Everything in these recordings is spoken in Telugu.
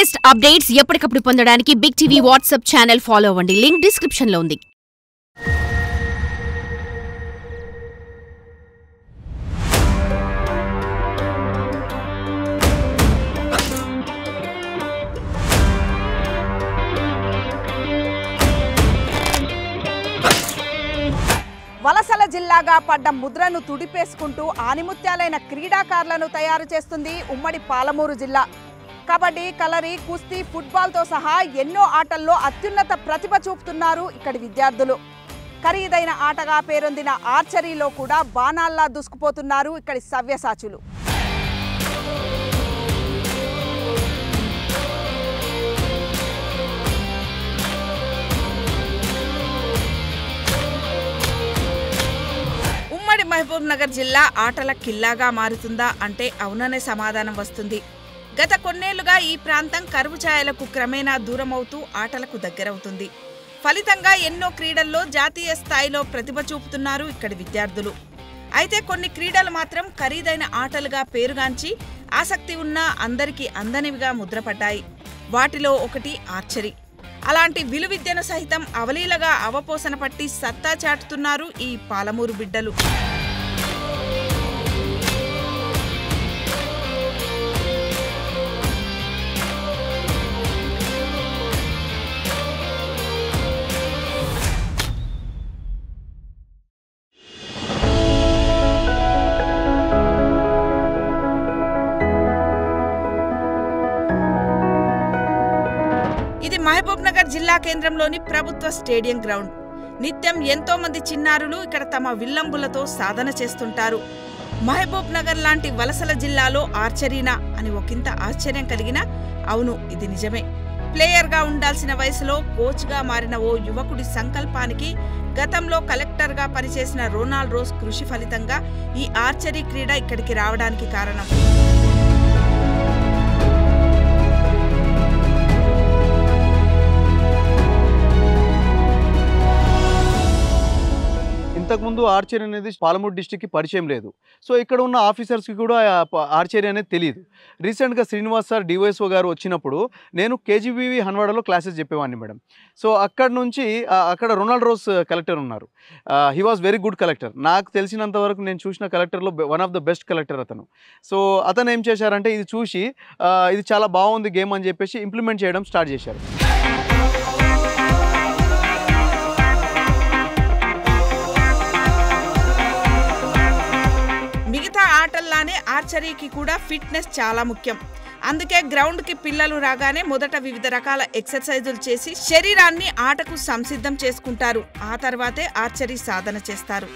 లేటెస్ట్ అప్డేట్స్ ఎప్పటికప్పుడు పొందడానికి big TV WhatsApp channel follow అవ్వండి. లింక్ డిస్క్రిప్షన్ లో ఉంది. వలసల జిల్లాగా పడ్డ ముద్రను తుడిపేసుకుంటూ ఆనిముత్యాలైన క్రీడాకారులను తయారు చేస్తుంది ఉమ్మడి పాలమూరు జిల్లా. కబడ్డీ, కలరి, కుస్తీ, ఫుట్బాల్తో సహా ఎన్నో ఆటల్లో అత్యున్నత ప్రతిభ చూపుతున్నారు ఇక్కడి విద్యార్థులు. ఖరీదైన ఆటగా పేరొందిన ఆర్చరీలో కూడా బాణాల్లా దూసుకుపోతున్నారు ఇక్కడి సవ్యసాచులు. ఉమ్మడి మహబూబ్ నగర్ జిల్లా ఆటల కిల్లాగా మారుతుందా అంటే అవుననే సమాధానం వస్తుంది. గత కొన్నేళ్లుగా ఈ ప్రాంతం కరువు ఛాయలకు క్రమేణా దూరమవుతూ ఆటలకు దగ్గరవుతుంది. ఫలితంగా ఎన్నో క్రీడల్లో జాతీయ స్థాయిలో ప్రతిభ చూపుతున్నారు ఇక్కడి విద్యార్థులు. అయితే కొన్ని క్రీడలు మాత్రం ఖరీదైన ఆటలుగా పేరుగాంచి ఆసక్తి ఉన్న అందరికీ అందనివిగా ముద్రపడ్డాయి. వాటిలో ఒకటి ఆర్చరీ. అలాంటి విలువిద్యను సహితం అవలీలగా అవపోసన పట్టి సత్తా చాటుతున్నారు ఈ పాలమూరు బిడ్డలు. ఇది మహబూబ్ నగర్ జిల్లా కేంద్రంలోని ప్రభుత్వ స్టేడియం గ్రౌండ్. నిత్యం ఎంతో మంది చిన్నారులు ఇక్కడ తమ విల్లంబులతో సాధన చేస్తుంటారు. మహబూబ్ నగర్ లాంటి వలసల జిల్లాలో ఆర్చరీనా అని ఒకంత ఆశ్చర్యం కలిగినా అవును, ఇది నిజమే. ప్లేయర్గా ఉండాల్సిన వయసులో కోచ్గా మారిన ఓ యువకుడి సంకల్పానికి గతంలో కలెక్టర్గా పనిచేసిన రొనాల్డ్ రోస్ కృషి ఫలితంగా ఈ ఆర్చరీ క్రీడ ఇక్కడికి రావడానికి కారణం. ఇంతకుముందు ఆర్చరీ అనేది పాలమూరు డిస్టిక్కి పరిచయం లేదు. సో ఇక్కడ ఉన్న ఆఫీసర్స్కి కూడా ఆర్చరీ అనేది తెలియదు. రీసెంట్గా శ్రీనివాస్ సార్ డివైఎస్ఓ గారు వచ్చినప్పుడు నేను కేజీబీవీ హన్వాడలో క్లాసెస్ చెప్పేవాడిని మేడం. సో అక్కడ నుంచి అక్కడ రొనాల్డ్ రోస్ కలెక్టర్ ఉన్నారు. He was very good collector. నాకు తెలిసినంత వరకు నేను చూసిన కలెక్టర్లో one of the best collector అతను. సో అతను ఏం చేశారంటే ఇది చూసి ఇది చాలా బాగుంది గేమ్ అని చెప్పేసి ఇంప్లిమెంట్ చేయడం స్టార్ట్ చేశారు. మిగతా ఆటల్లానే ఆర్చరీకి కూడా ఫిట్నెస్ చాలా ముఖ్యం. అందుకే గ్రౌండ్కి పిల్లలు రాగానే మొదట వివిధ రకాల ఎక్సర్సైజులు చేసి శరీరాన్ని ఆటకు సంసిద్ధం చేసుకుంటారు. ఆ తర్వాతే ఆర్చరీ సాధన చేస్తారు.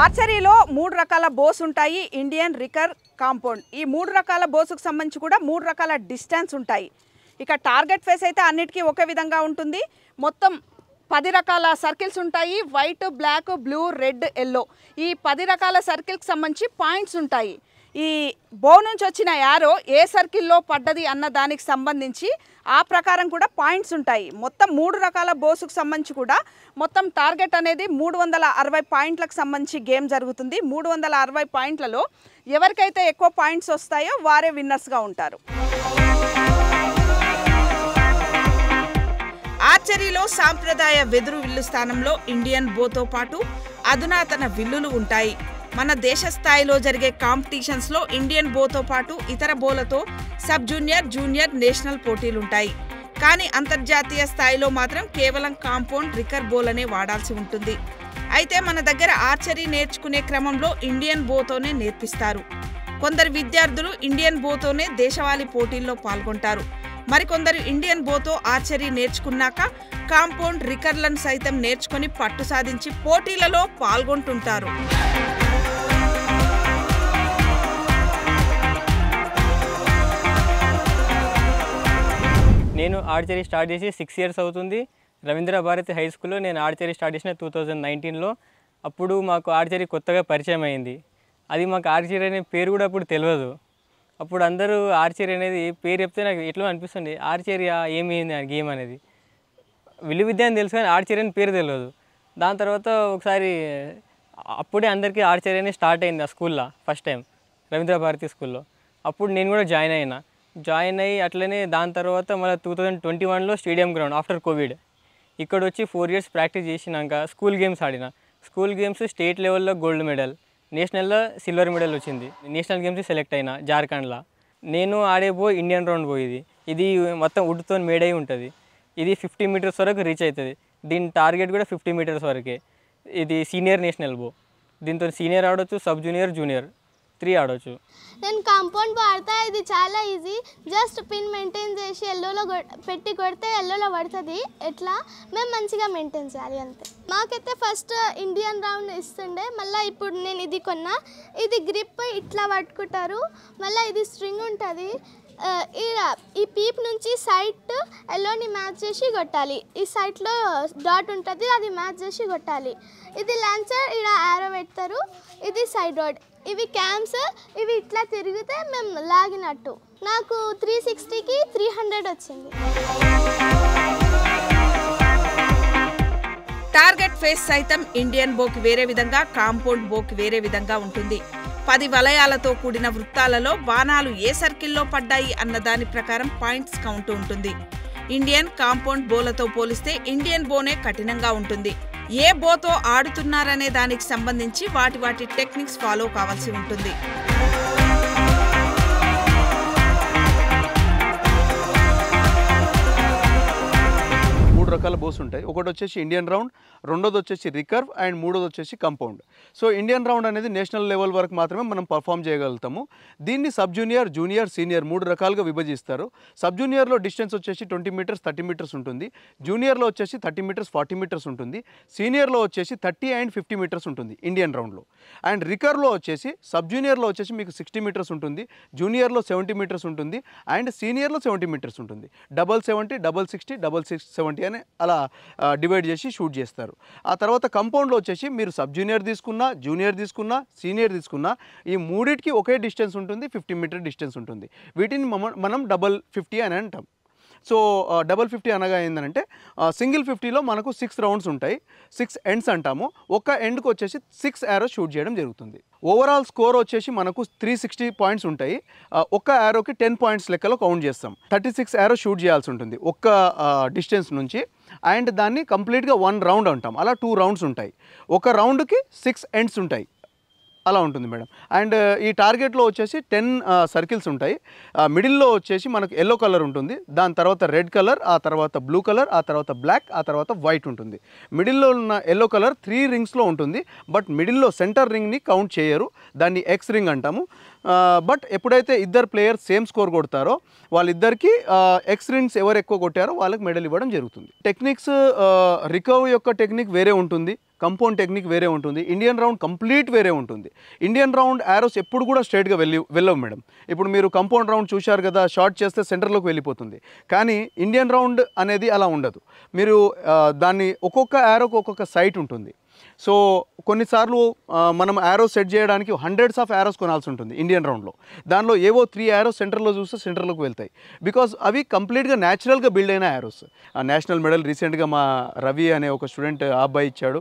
ఆర్చరీలో 3 రకాల బోస్ ఉంటాయి. Indian, రికర్, compound. ఈ 3 రకాల బోసుకు సంబంధించి కూడా 3 రకాల డిస్టెన్స్ ఉంటాయి. ఇక టార్గెట్ ఫేస్ అయితే అన్నిటికీ ఒకే విధంగా ఉంటుంది. మొత్తం 10 రకాల సర్కిల్స్ ఉంటాయి. White, black, blue, red, yellow. ఈ 10 రకాల సర్కిల్కి సంబంధించి పాయింట్స్ ఉంటాయి. ఈ బో నుంచి వచ్చిన యారో ఏ సర్కిల్లో పడ్డది అన్న దానికి సంబంధించి ఆ ప్రకారం కూడా పాయింట్స్ ఉంటాయి. మొత్తం 3 రకాల బోసుకు సంబంధించి కూడా మొత్తం టార్గెట్ అనేది 360 పాయింట్లకు సంబంధించి గేమ్ జరుగుతుంది. 360 పాయింట్లలో ఎవరికైతే ఎక్కువ పాయింట్స్ వస్తాయో వారే విన్నర్స్గా ఉంటారు. ఆర్చరీలో సాంప్రదాయ వెదురు విల్లు స్థానంలో ఇండియన్ బోతో పాటు అధునాతన విల్లులు ఉంటాయి. మన దేశ స్థాయిలో జరిగే కాంపిటీషన్స్లో ఇండియన్ బోతో పాటు ఇతర బోలతో సబ్ జూనియర్, జూనియర్, నేషనల్ పోటీలుంటాయి. కానీ అంతర్జాతీయ స్థాయిలో మాత్రం కేవలం కాంపౌండ్, రికర్ బోలనే వాడాల్సి ఉంటుంది. అయితే మన దగ్గర ఆర్చరీ నేర్చుకునే క్రమంలో ఇండియన్ బోతోనే నేర్పిస్తారు. కొందరు విద్యార్థులు ఇండియన్ బోతోనే దేశవాళీ పోటీల్లో పాల్గొంటారు. మరికొందరు ఇండియన్ బోతో ఆర్చరీ నేర్చుకున్నాక కాంపౌండ్, రికర్లను సైతం నేర్చుకుని పట్టు సాధించి పోటీలలో పాల్గొంటుంటారు. నేను ఆర్చరీ స్టార్ట్ చేసి 6 ఇయర్స్ అవుతుంది. రవీంద్ర భారతి హై స్కూల్లో నేను ఆర్చరీ స్టార్ట్ చేసిన 2019లో. అప్పుడు మాకు ఆర్చరీ కొత్తగా పరిచయం అయింది. అది మాకు ఆర్చరీ అనే పేరు కూడా అప్పుడు తెలియదు. అప్పుడు అందరూ ఆర్చరీ అనేది పేరు చెప్తే నాకు ఎట్లా అనిపిస్తుంది, ఆర్చరీ ఏమి గేమ్ అనేది విలువిద్య అని తెలుసు కానీ ఆర్చరీ అని పేరు తెలియదు. దాని తర్వాత ఒకసారి అప్పుడే అందరికీ ఆర్చరీ అనేది స్టార్ట్ అయింది ఆ స్కూల్లో ఫస్ట్ టైం రవీంద్ర భారతి స్కూల్లో. అప్పుడు నేను కూడా జాయిన్ అయ్యి అట్లనే దాని తర్వాత మళ్ళీ 2021లో స్టేడియం గ్రౌండ్ ఆఫ్టర్ కోవిడ్ ఇక్కడ వచ్చి 4 years ప్రాక్టీస్ చేసినాక స్కూల్ గేమ్స్ ఆడిన. స్కూల్ గేమ్స్ స్టేట్ లెవెల్లో గోల్డ్ మెడల్, నేషనల్లో సిల్వర్ మెడల్ వచ్చింది. నేషనల్ గేమ్స్ సెలెక్ట్ అయినా జార్ఖండ్లో. నేను ఆడే ఇండియన్ రౌండ్ ఇది మొత్తం వుడ్తో మేడ్ అయి ఉంటుంది. ఇది 50 meters వరకు రీచ్ అవుతుంది. దీని టార్గెట్ కూడా 50 meters వరకే. ఇది సీనియర్ నేషనల్ దీంతో సీనియర్ ఆడవచ్చు, సబ్ జూనియర్, జూనియర్ 3 ఆడవచ్చు. నేను కాంపౌండ్ వాడతా. ఇది చాలా ఈజీ. జస్ట్ పిన్ మెయింటైన్ చేసి ఎల్లోలో పెట్టి కొడితే ఎల్లోలో పడుతుంది. ఎట్లా మేము మంచిగా మెయింటైన్ చేయాలి అంతే. మాకైతే ఫస్ట్ ఇండియన్ రౌండ్ ఇస్తుండే, మళ్ళీ ఇప్పుడు నేను ఇది కొన్నా. ఇది గ్రిప్ ఇట్లా పట్టుకుంటారు, మళ్ళీ ఇది స్ట్రింగ్ ఉంటుంది. ఈ పీప్ నుంచి సైట్ ఎల్లోని మ్యాచ్ చేసి కొట్టాలి. ఈ సైట్లో డాట్ ఉంటుంది, అది మ్యాచ్ చేసి కొట్టాలి. ఇది లాంచర్, ఇక్కడ యారో పెడతారు. ఇది సైడ్ రోడ్. ఇవి క్యామ్స్, ఇవి ఇట్లా తిరిగితే మేము లాగినట్టు. నాకు 360కి 300 వచ్చింది. టార్గెట్ ఫేస్ సైతం ఇండియన్ బోకి వేరే విధంగా, కాంపౌండ్ బోకి వేరే విధంగా ఉంటుంది. 10 వలయాలతో కూడిన వృత్తాలలో బాణాలు ఏ సర్కిల్లో పడ్డాయి అన్న దాని ప్రకారం పాయింట్స్ కౌంట్ ఉంటుంది. ఇండియన్ కాంపౌండ్ బోలతో పోలిస్తే ఇండియన్ బోనే కఠినంగా ఉంటుంది. ఏ బోతో ఆడుతున్నారనే దానికి సంబంధించి వాటి టెక్నిక్స్ ఫాలో కావాల్సి ఉంటుంది. 3 రకాల బోస్ ఉంటాయి. ఒకటి వచ్చేసి ఇండియన్ రౌండ్, రెండోది వచ్చేసి రికర్వ్, అండ్ మూడోది వచ్చేసి కంపౌండ్. సో ఇండియన్ రౌండ్ అనేది నేషనల్ లెవెల్ వరకు మాత్రమే మనం పర్ఫామ్ చేయగలుగుతాము. దీన్ని సబ్ జూనియర్, జూనియర్, సీనియర్ 3 రకాలుగా విభజిస్తారు. సబ్ జూనియర్లో డిస్టెన్స్ వచ్చేసి 20 meters, 30 meters ఉంటుంది. జూనియర్లో వచ్చేసి 30 meters, 40 meters ఉంటుంది. సీనియర్లో వచ్చేసి 30 and 50 meters ఉంటుంది ఇండియన్ రౌండ్లో. అండ్ రికర్వ్లో వచ్చేసి సబ్ జూనియర్లో వచ్చేసి మీకు 60 meters ఉంటుంది, జూనియర్లో 70 meters ఉంటుంది, అండ్ సీనియర్లో 70 meters ఉంటుంది. 70, 60, 70 అని అలా డివైడ్ చేసి షూట్ చేస్తారు. ఆ తర్వాత కంపౌండ్లో వచ్చేసి మీరు సబ్ జూనియర్ తీసుకున్నా, జూనియర్ తీసుకున్నా, సీనియర్ తీసుకున్నా ఈ మూడింటికి ఒకే డిస్టెన్స్ ఉంటుంది, 50 meter డిస్టెన్స్ ఉంటుంది. వీటిని మనం 50 అని అంటాం. సో 50 అనగా ఏంటంటే సింగిల్ 50లో మనకు 6 rounds ఉంటాయి, 6 ends అంటాము. ఒక ఎండ్కి వచ్చేసి 6 arrows షూట్ చేయడం జరుగుతుంది. ఓవరాల్ స్కోర్ వచ్చేసి మనకు 360 points ఉంటాయి. ఒక్క యారోకి 10 points లెక్కలో కౌంట్ చేస్తాం. 36 arrows షూట్ చేయాల్సి ఉంటుంది ఒక్క డిస్టెన్స్ నుంచి. అండ్ దాన్ని కంప్లీట్గా 1 round అంటాం. అలా 2 rounds ఉంటాయి. ఒక రౌండ్కి 6 ends ఉంటాయి. అలా ఉంటుంది మేడం. అండ్ ఈ టార్గెట్లో వచ్చేసి 10 circles ఉంటాయి. మిడిల్లో వచ్చేసి మనకు ఎల్లో కలర్ ఉంటుంది, దాని తర్వాత రెడ్ కలర్, ఆ తర్వాత బ్లూ కలర్, ఆ తర్వాత బ్లాక్, ఆ తర్వాత వైట్ ఉంటుంది. మిడిల్లో ఉన్న ఎల్లో కలర్ 3 ringsలో ఉంటుంది. బట్ మిడిల్లో సెంటర్ రింగ్ని కౌంట్ చేయరు, దాన్ని ఎక్స్ రింగ్ అంటాము. బట్ ఎప్పుడైతే ఇద్దరు ప్లేయర్స్ సేమ్ స్కోర్ కొడతారో వాళ్ళిద్దరికి ఎక్స్ రింగ్స్ ఎవరు ఎక్కువ కొట్టారో వాళ్ళకి మెడల్ ఇవ్వడం జరుగుతుంది. టెక్నిక్స్ రికర్వ్ యొక్క టెక్నిక్ వేరే ఉంటుంది, కంపౌండ్ టెక్నిక్ వేరే ఉంటుంది, ఇండియన్ రౌండ్ కంప్లీట్ వేరే ఉంటుంది. ఇండియన్ రౌండ్ యారోస్ ఎప్పుడు కూడా స్ట్రైట్గా వెళ్ళవు మేడం. ఇప్పుడు మీరు కంపౌండ్ రౌండ్ చూశారు కదా, షార్ట్ చేస్తే సెంటర్లోకి వెళ్ళిపోతుంది. కానీ ఇండియన్ రౌండ్ అనేది అలా ఉండదు. మీరు దాన్ని ఒక్కొక్క యారోకి ఒక్కొక్క సైట్ ఉంటుంది. సో కొన్నిసార్లు మనం యారో సెట్ చేయడానికి hundreds of arrows కొనాల్సి ఉంటుంది ఇండియన్ రౌండ్లో. దానిలో ఏవో 3 arrows సెంటర్లో చూస్తే సెంటర్లోకి వెళ్తాయి, బికాజ్ అవి కంప్లీట్గా న్యాచురల్గా బిల్డ్ అయిన యారోస్. నేషనల్ మెడల్ రీసెంట్గా మా రవి అనే ఒక స్టూడెంట్ ఆ అబ్బాయి ఇచ్చాడు.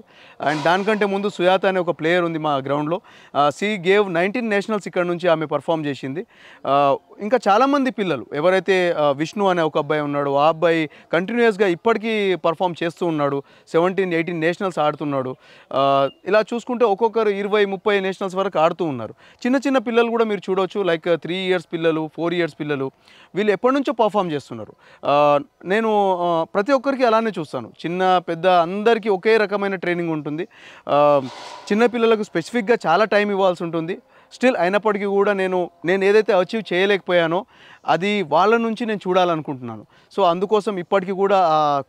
అండ్ దానికంటే ముందు సుయాత అనే ఒక ప్లేయర్ ఉంది మా గ్రౌండ్లో. సీ గేవ్ 19 nationals ఇక్కడ నుంచి ఆమె పర్ఫామ్ చేసింది. ఇంకా చాలామంది పిల్లలు ఎవరైతే విష్ణు అనే ఒక అబ్బాయి ఉన్నాడు, ఆ అబ్బాయి కంటిన్యూస్గా ఇప్పటికీ పర్ఫామ్ చేస్తూ ఉన్నాడు. 17, 18 nationals ఆడుతున్నాడు. ఇలా చూసుకుంటే ఒక్కొక్కరు 20, 30 nationals వరకు ఆడుతూ ఉన్నారు. చిన్న చిన్న పిల్లలు కూడా మీరు చూడవచ్చు, లైక్ 3 years పిల్లలు, 4 years పిల్లలు, వీళ్ళు ఎప్పటి నుంచో పర్ఫామ్ చేస్తున్నారు. నేను ప్రతి ఒక్కరికి అలానే చూస్తాను, చిన్న పెద్ద అందరికీ ఒకే రకమైన ట్రైనింగ్ ఉంటుంది. చిన్న పిల్లలకు స్పెసిఫిక్గా చాలా టైం ఇవ్వాల్సి ఉంటుంది. స్టిల్ అయినప్పటికీ కూడా నేను ఏదైతే అచీవ్ చేయలేకపోయానో అది వాళ్ళ నుంచి నేను చూడాలనుకుంటున్నాను. సో అందుకోసం ఇప్పటికీ కూడా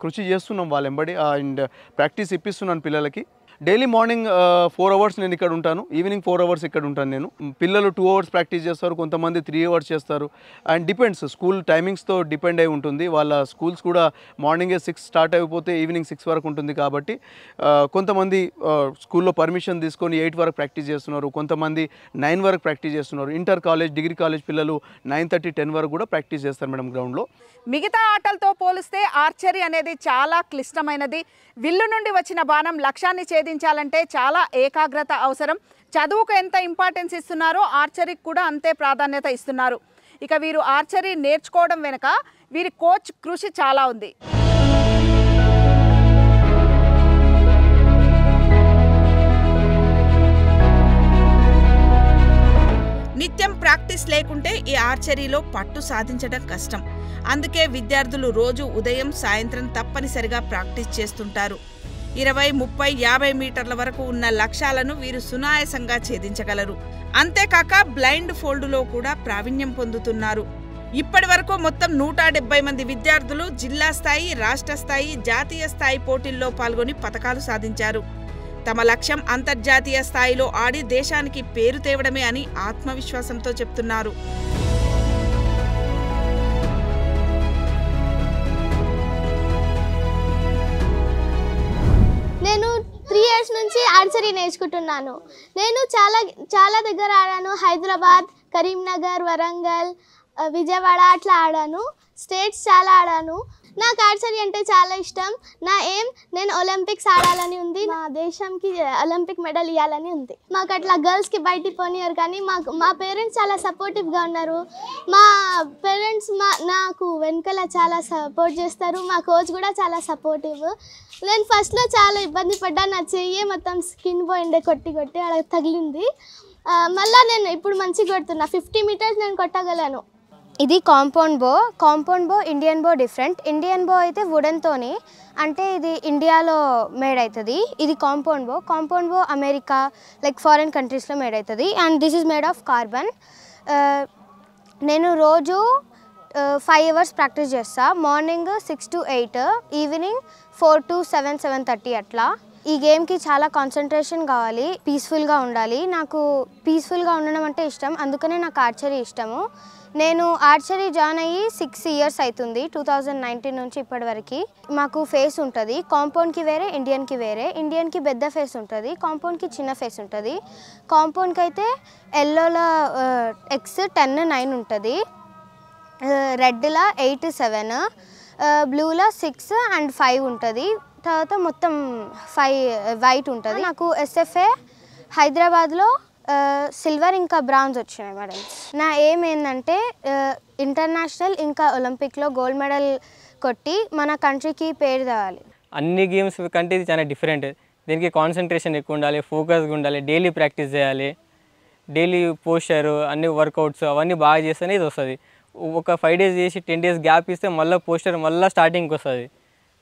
కృషి చేస్తున్నాం వాళ్ళ వెంబడి. అండ్ ప్రాక్టీస్ ఇప్పిస్తున్నాను పిల్లలకి. డైలీ మార్నింగ్ 4 hours నేను ఇక్కడ ఉంటాను, ఈవినింగ్ 4 hours ఇక్కడ ఉంటాను నేను. పిల్లలు 2 hours ప్రాక్టీస్ చేస్తారు, కొంతమంది 3 hours చేస్తారు. అండ్ డిపెండ్స్, స్కూల్ టైమింగ్స్తో డిపెండ్ అయి ఉంటుంది. వాళ్ళ స్కూల్స్ కూడా మార్నింగే 6 స్టార్ట్ అయిపోతే ఈవినింగ్ 6 వరకు ఉంటుంది. కాబట్టి కొంతమంది స్కూల్లో పర్మిషన్ తీసుకొని 8 వరకు ప్రాక్టీస్ చేస్తున్నారు, కొంతమంది 9 వరకు ప్రాక్టీస్ చేస్తున్నారు. ఇంటర్ కాలేజ్, డిగ్రీ కాలేజ్ పిల్లలు 9:30, 10 వరకు కూడా ప్రాక్టీస్ చేస్తారు మేడం గ్రౌండ్లో. మిగతా ఆటలతో పోలిస్తే ఆర్చరీ అనేది చాలా క్లిష్టమైనది. విల్లు నుండి వచ్చిన బాణం లక్ష్యాన్ని ఛేదించి సాధించాలంటే చాలా ఏకాగ్రత అవసరం. చదువుకు ఎంత ఇంపార్టెన్స్ ఇస్తున్నారో ఆర్చరీకి కూడా అంతే ప్రాధాన్యత ఇస్తున్నారు. ఇక వీరు ఆర్చరీ నేర్చుకోవడం వెనుక వీరి కోచ్ కృషి చాలా ఉంది. నిత్యం ప్రాక్టీస్ లేకుంటే ఈ ఆర్చరీలో పట్టు సాధించడం కష్టం. అందుకే విద్యార్థులు రోజు ఉదయం సాయంత్రం తప్పనిసరిగా ప్రాక్టీస్ చేస్తుంటారు. 20, 30, 50 మీటర్ల వరకు ఉన్న లక్ష్యాలను వీరు సునాయాసంగా ఛేదించగలరు. అంతేకాక బ్లైండ్ ఫోల్డ్లో కూడా ప్రావీణ్యం పొందుతున్నారు. ఇప్పటి వరకు మొత్తం 170 మంది విద్యార్థులు జిల్లా స్థాయి, రాష్ట్ర స్థాయి, జాతీయ స్థాయి పోటీల్లో పాల్గొని పతకాలు సాధించారు. తమ లక్ష్యం అంతర్జాతీయ స్థాయిలో ఆడి దేశానికి పేరు తేవడమే అని ఆత్మవిశ్వాసంతో చెప్తున్నారు. నేను 3 years నుంచి ఆర్చరీ నేర్చుకుంటున్నాను. నేను చాలా దగ్గర ఆడాను. హైదరాబాద్, కరీంనగర్, వరంగల్, విజయవాడ అట్లా ఆడాను. స్టేట్స్ చాలా ఆడాను. నాకు ఆర్చరీ అంటే చాలా ఇష్టం. నా ఎయిమ్ నేను ఒలింపిక్స్ ఆడాలని ఉంది. మా దేశంకి ఒలింపిక్ మెడల్ ఇవ్వాలని ఉంది. మాకు అట్లా గర్ల్స్కి బయటికి పోనీయరు, కానీ మా పేరెంట్స్ చాలా సపోర్టివ్గా ఉన్నారు. మా పేరెంట్స్ నాకు వెనకాల చాలా సపోర్ట్ చేస్తారు. మా కోచ్ కూడా చాలా సపోర్టివ్. నేను ఫస్ట్లో చాలా ఇబ్బంది పడ్డా. నా చెయ్యి మొత్తం స్కిన్ పోయిండే కొట్టి అలా తగిలింది. మళ్ళీ నేను ఇప్పుడు మంచిగా కొడుతున్నా. 50 meters నేను కొట్టగలను. ఇది కాంపౌండ్ బో ఇండియన్ బో డిఫరెంట్. ఇండియన్ బో అయితే వుడెన్తోని, అంటే ఇది ఇండియాలో మేడ్ అవుతుంది. ఇది కాంపౌండ్ బో అమెరికా లైక్ ఫారిన్ కంట్రీస్లో మేడ్ అవుతుంది. And this is made of carbon. నేను రోజు 5 hours ప్రాక్టీస్ చేస్తా. మార్నింగ్ 6 to 8, ఈవినింగ్ 4 to 7, 7:30 అట్లా. ఈ గేమ్కి చాలా కాన్సన్ట్రేషన్ కావాలి, పీస్ఫుల్గా ఉండాలి. నాకు పీస్ఫుల్గా ఉండడం అంటే ఇష్టం, అందుకనే నాకు ఆర్చరీ ఇష్టము. నేను ఆర్చరీ జాయిన్ అయ్యి 6 years అవుతుంది. 2019 నుంచి ఇప్పటివరకు. మాకు ఫేస్ ఉంటుంది. కాంపౌండ్కి వేరే, ఇండియన్కి వేరే. ఇండియన్కి పెద్ద ఫేస్ ఉంటుంది, కాంపౌండ్కి చిన్న ఫేస్ ఉంటుంది. కాంపౌండ్కి అయితే ఎల్లోలో X 10, 9 ఉంటుంది, రెడ్లో 8, 7, బ్లూలో 6 and 5 ఉంటుంది. తర్వాత మొత్తం 5 వైట్ ఉంటుంది. నాకు SFA హైదరాబాద్లో సిల్వర్ ఇంకా బ్రాంజ్ వచ్చినాయి మెడల్స్. నా ఎయిమ్ ఏంటంటే ఇంటర్నేషనల్ ఇంకా ఒలింపిక్లో గోల్డ్ మెడల్ కొట్టి మన కంట్రీకి పేరు తేవాలి. అన్ని గేమ్స్ కంటే ఇది చాలా డిఫరెంట్. దీనికి కాన్సన్ట్రేషన్ ఎక్కువ ఉండాలి, ఫోకస్గా ఉండాలి, డైలీ ప్రాక్టీస్ చేయాలి. డైలీ పోస్చర్, అన్ని వర్కౌట్స్ అవన్నీ బాగా చేస్తేనే ఇది వస్తుంది. ఒక 5 days చేసి 10 days గ్యాప్ ఇస్తే మళ్ళీ పోస్చర్ మళ్ళీ స్టార్టింగ్కి వస్తుంది.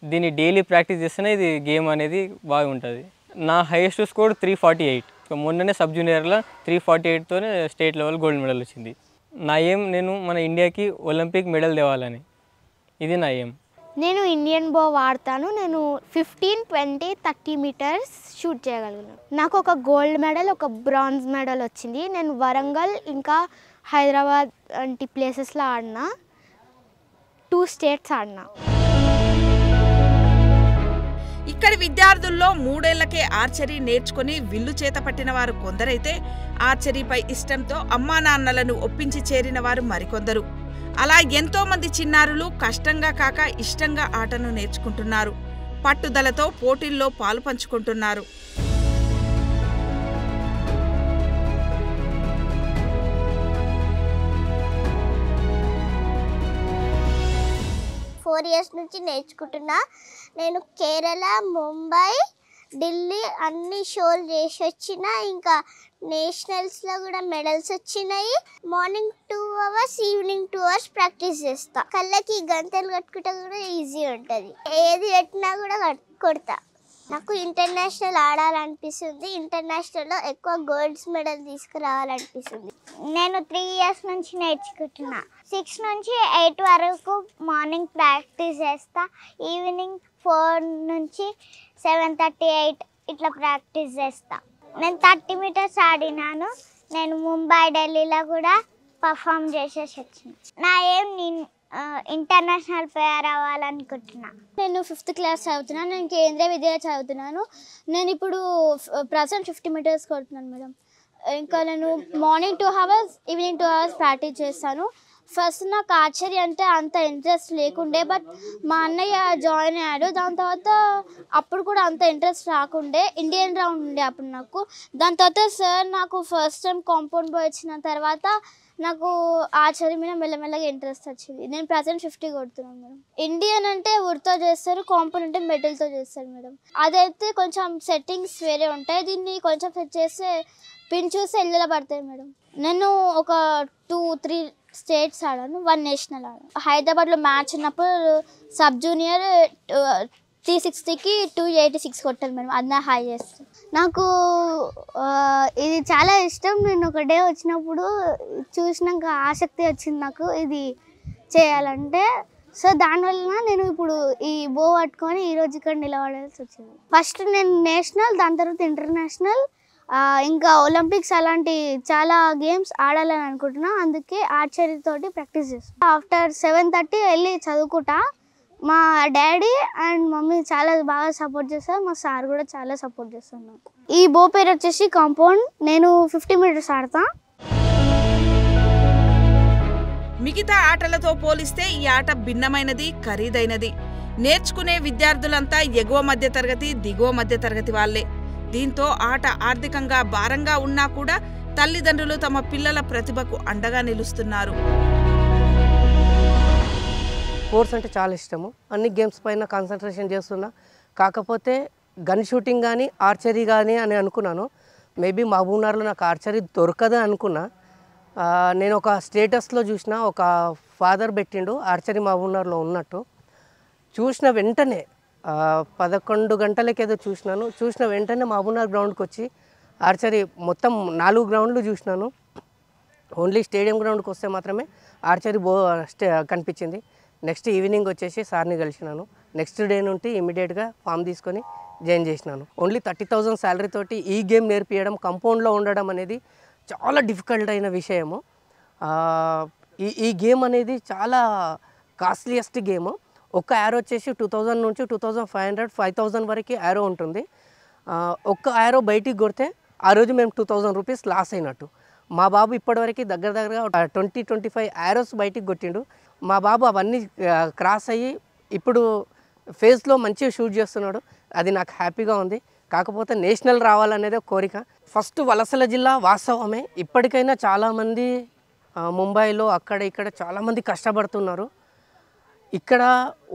దీన్ని డైలీ ప్రాక్టీస్ చేస్తేనే ఇది గేమ్ అనేది బాగుంటుంది. నా హైయెస్ట్ స్కోర్ 348. మొన్ననే సబ్ జూనియర్లో 348తోనే స్టేట్ లెవెల్ గోల్డ్ మెడల్ వచ్చింది. నా ఎయిమ్ నేను మన ఇండియాకి ఒలింపిక్ మెడల్ తేవాలని, ఇది నా ఎయిమ్. నేను ఇండియన్ బో వాడతాను. నేను 15, 20, 30 meters షూట్ చేయగలను. నాకు ఒక గోల్డ్ మెడల్, ఒక బ్రాంజ్ మెడల్ వచ్చింది. నేను వరంగల్ ఇంకా హైదరాబాద్ వంటి ప్లేసెస్లో ఆడినా. 2 states ఆడినా. ఇక్కడి విద్యార్థుల్లో 3 ఏళ్లకే ఆర్చరీ నేర్చుకుని విల్లు చేత పట్టిన వారు కొందరైతే ఆర్చరీపై ఇష్టంతో అమ్మా నాన్నలను ఒప్పించి చేరిన వారు మరికొందరు. అలా ఎంతో మంది చిన్నారులు కష్టంగా కాక ఇష్టంగా ఆటను నేర్చుకుంటున్నారు. పట్టుదలతో పోటీల్లో పాలు పంచుకుంటున్నారు. 4 years నుంచి నేర్చుకుంటున్నా. నేను కేరళ, ముంబై, ఢిల్లీ అన్ని షోలు చేసి వచ్చిన. ఇంకా నేషనల్స్లో కూడా మెడల్స్ వచ్చినాయి. Morning 2 hours, evening 2 hours practice చేస్తా. కళ్ళకి గంటలు కట్టుకుంటే కూడా ఈజీ ఉంటుంది. ఏది పెట్టినా కూడా కొడతా. నాకు ఇంటర్నేషనల్ ఆడాలనిపిస్తుంది. ఇంటర్నేషనల్లో ఎక్కువ గోల్డ్స్ మెడల్ తీసుకురావాలనిపిస్తుంది. నేను 3 years నుంచి నేర్చుకుంటున్నా. 6 నుంచి 8 వరకు మార్నింగ్ ప్రాక్టీస్ చేస్తా. ఈవినింగ్ 4 నుంచి 7:30, 8 ఇట్లా ప్రాక్టీస్ చేస్తా. నేను 30 meters ఆడినాను. నేను ముంబై, ఢిల్లీలో కూడా పర్ఫామ్ చేసేసి వచ్చిన. నా ఏం ఇంటర్నేషనల్ ప్లేయర్ అవ్వాలనుకుంటున్నా. నేను 5th class చదువుతున్నాను. నేను కేంద్రీయ విద్యాలయ చదువుతున్నాను. నేను ఇప్పుడు ప్రజెంట్ 50 meters కొడుతున్నాను మేడం. ఇంకా నేను morning 2 hours, evening 2 hours practice చేస్తాను. ఫస్ట్ నాకు ఆర్చరీ అంటే అంత ఇంట్రెస్ట్ లేకుండే, బట్ మా అన్నయ్య జాయిన్ అయ్యాడు. దాని తర్వాత అప్పుడు కూడా అంత ఇంట్రెస్ట్ రాకుండే, ఇండియన్ రౌండ్ ఉండే అప్పుడు నాకు. దాని తర్వాత సార్ నాకు ఫస్ట్ టైం కాంపౌండ్ బాయ్ వచ్చిన తర్వాత నాకు ఆర్చరీ మీద మెల్లమెల్లగా ఇంట్రెస్ట్ వచ్చింది. నేను ప్రజెంట్ 50 కొడుతున్నాను మేడం. ఇండియన్ అంటే వుడ్తో చేస్తారు, కాంపౌండ్ అంటే మెటల్తో చేస్తారు మేడం. అదైతే కొంచెం సెట్టింగ్స్ వేరే ఉంటాయి. దీన్ని కొంచెం సెట్ చేస్తే పిన్ చూసి ఎల్లులో పడతాయి మేడం. నేను ఒక 2-3 స్టేట్స్ ఆడాను, 1 నేషనల్ ఆడాను. హైదరాబాద్లో మ్యాచ్ ఉన్నప్పుడు సబ్ జూనియర్ 360కి 286 కొట్టాను మేడం. అది నా హైయెస్ట్. నాకు ఇది చాలా ఇష్టం. నేను ఒక డే వచ్చినప్పుడు చూసినాక ఆసక్తి వచ్చింది నాకు ఇది చేయాలంటే. సో దానివల్ల నేను ఇప్పుడు ఈ బో పట్టుకొని ఈరోజు ఇక్కడ నిలబడాల్సి వచ్చింది. ఫస్ట్ నేను నేషనల్, దాని తర్వాత ఇంటర్నేషనల్, ఇంకా ఒలింపిక్స్ అలాంటి చాలా గేమ్స్ ఆడాలని అనుకుంటున్నా. అందుకే ఆర్చరీ తోటి ప్రాక్టీస్ చేస్తాను. ఆఫ్టర్ 7:30 వెళ్ళి చదువుకుంటా. మా డాడీ అండ్ మమ్మీ చాలా బాగా సపోర్ట్ చేస్తారు. మా సార్ కూడా చాలా సపోర్ట్ చేస్తారు నాకు. ఈ బో పేరు వచ్చేసి కాంపౌండ్. నేను 50 మీటర్స్ ఆడతా. మిగతా ఆటలతో పోలిస్తే ఈ ఆట భిన్నమైనది, ఖరీదైనది. నేర్చుకునే విద్యార్థులంతా ఎగువ మధ్యతరగతి, దిగువ మధ్యతరగతి వాళ్ళే. దీంతో ఆట ఆర్థికంగా భారంగా ఉన్నా కూడా తల్లిదండ్రులు తమ పిల్లల ప్రతిభకు అండగా నిలుస్తున్నారు. స్పోర్ట్స్ అంటే చాలా ఇష్టము. అన్ని గేమ్స్ పైన కాన్సన్ట్రేషన్ చేస్తున్నా. కాకపోతే గన్ షూటింగ్ కానీ ఆర్చరీ కానీ అని అనుకున్నాను. మేబీ మహబూబ్నగర్లో నాకు ఆర్చరీ దొరకదని అనుకున్నా. నేను ఒక స్టేటస్లో చూసిన, ఒక ఫాదర్ పెట్టిండు ఆర్చరీ మహబూబ్నగర్లో ఉన్నట్టు. చూసిన వెంటనే 11 గంటలకి ఏదో చూసిన వెంటనే మహబూబ్నగర్ గ్రౌండ్కి వచ్చి ఆర్చరీ మొత్తం 4 గ్రౌండ్లు చూసినాను. ఓన్లీ స్టేడియం గ్రౌండ్కి వస్తే మాత్రమే ఆర్చరీ కనిపించింది. నెక్స్ట్ ఈవినింగ్ వచ్చేసి సార్ని కలిసినాను. నెక్స్ట్ డే నుండి ఇమీడియట్గా ఫామ్ తీసుకొని జాయిన్ చేసినాను. ఓన్లీ 30,000 శాలరీ తోటి ఈ గేమ్ నేర్పించడం, కంపౌండ్లో ఉండడం అనేది చాలా డిఫికల్ట్ అయిన విషయము. ఈ గేమ్ అనేది చాలా కాస్ట్లీయెస్ట్ గేమ్. ఒక్క యారో వచ్చేసి 2000 నుంచి 2500, 5000 వరకు యారో ఉంటుంది. ఒక్క యారో బయటికి కొడితే ఆ రోజు మేము 2000 రూపీస్ లాస్ అయినట్టు. మా బాబు ఇప్పటివరకు దగ్గరగా 20-25 యారోస్ బయటికి కొట్టిండు. మా బాబు అవన్నీ క్రాస్ అయ్యి ఇప్పుడు ఫేస్లో మంచిగా షూట్ చేస్తున్నాడు. అది నాకు హ్యాపీగా ఉంది. కాకపోతే నేషనల్ రావాలనేది కోరిక. ఫస్ట్ వలసల జిల్లా వాస్తవమే. ఇప్పటికైనా చాలామంది ముంబైలో అక్కడ ఇక్కడ చాలామంది కష్టపడుతున్నారు. ఇక్కడ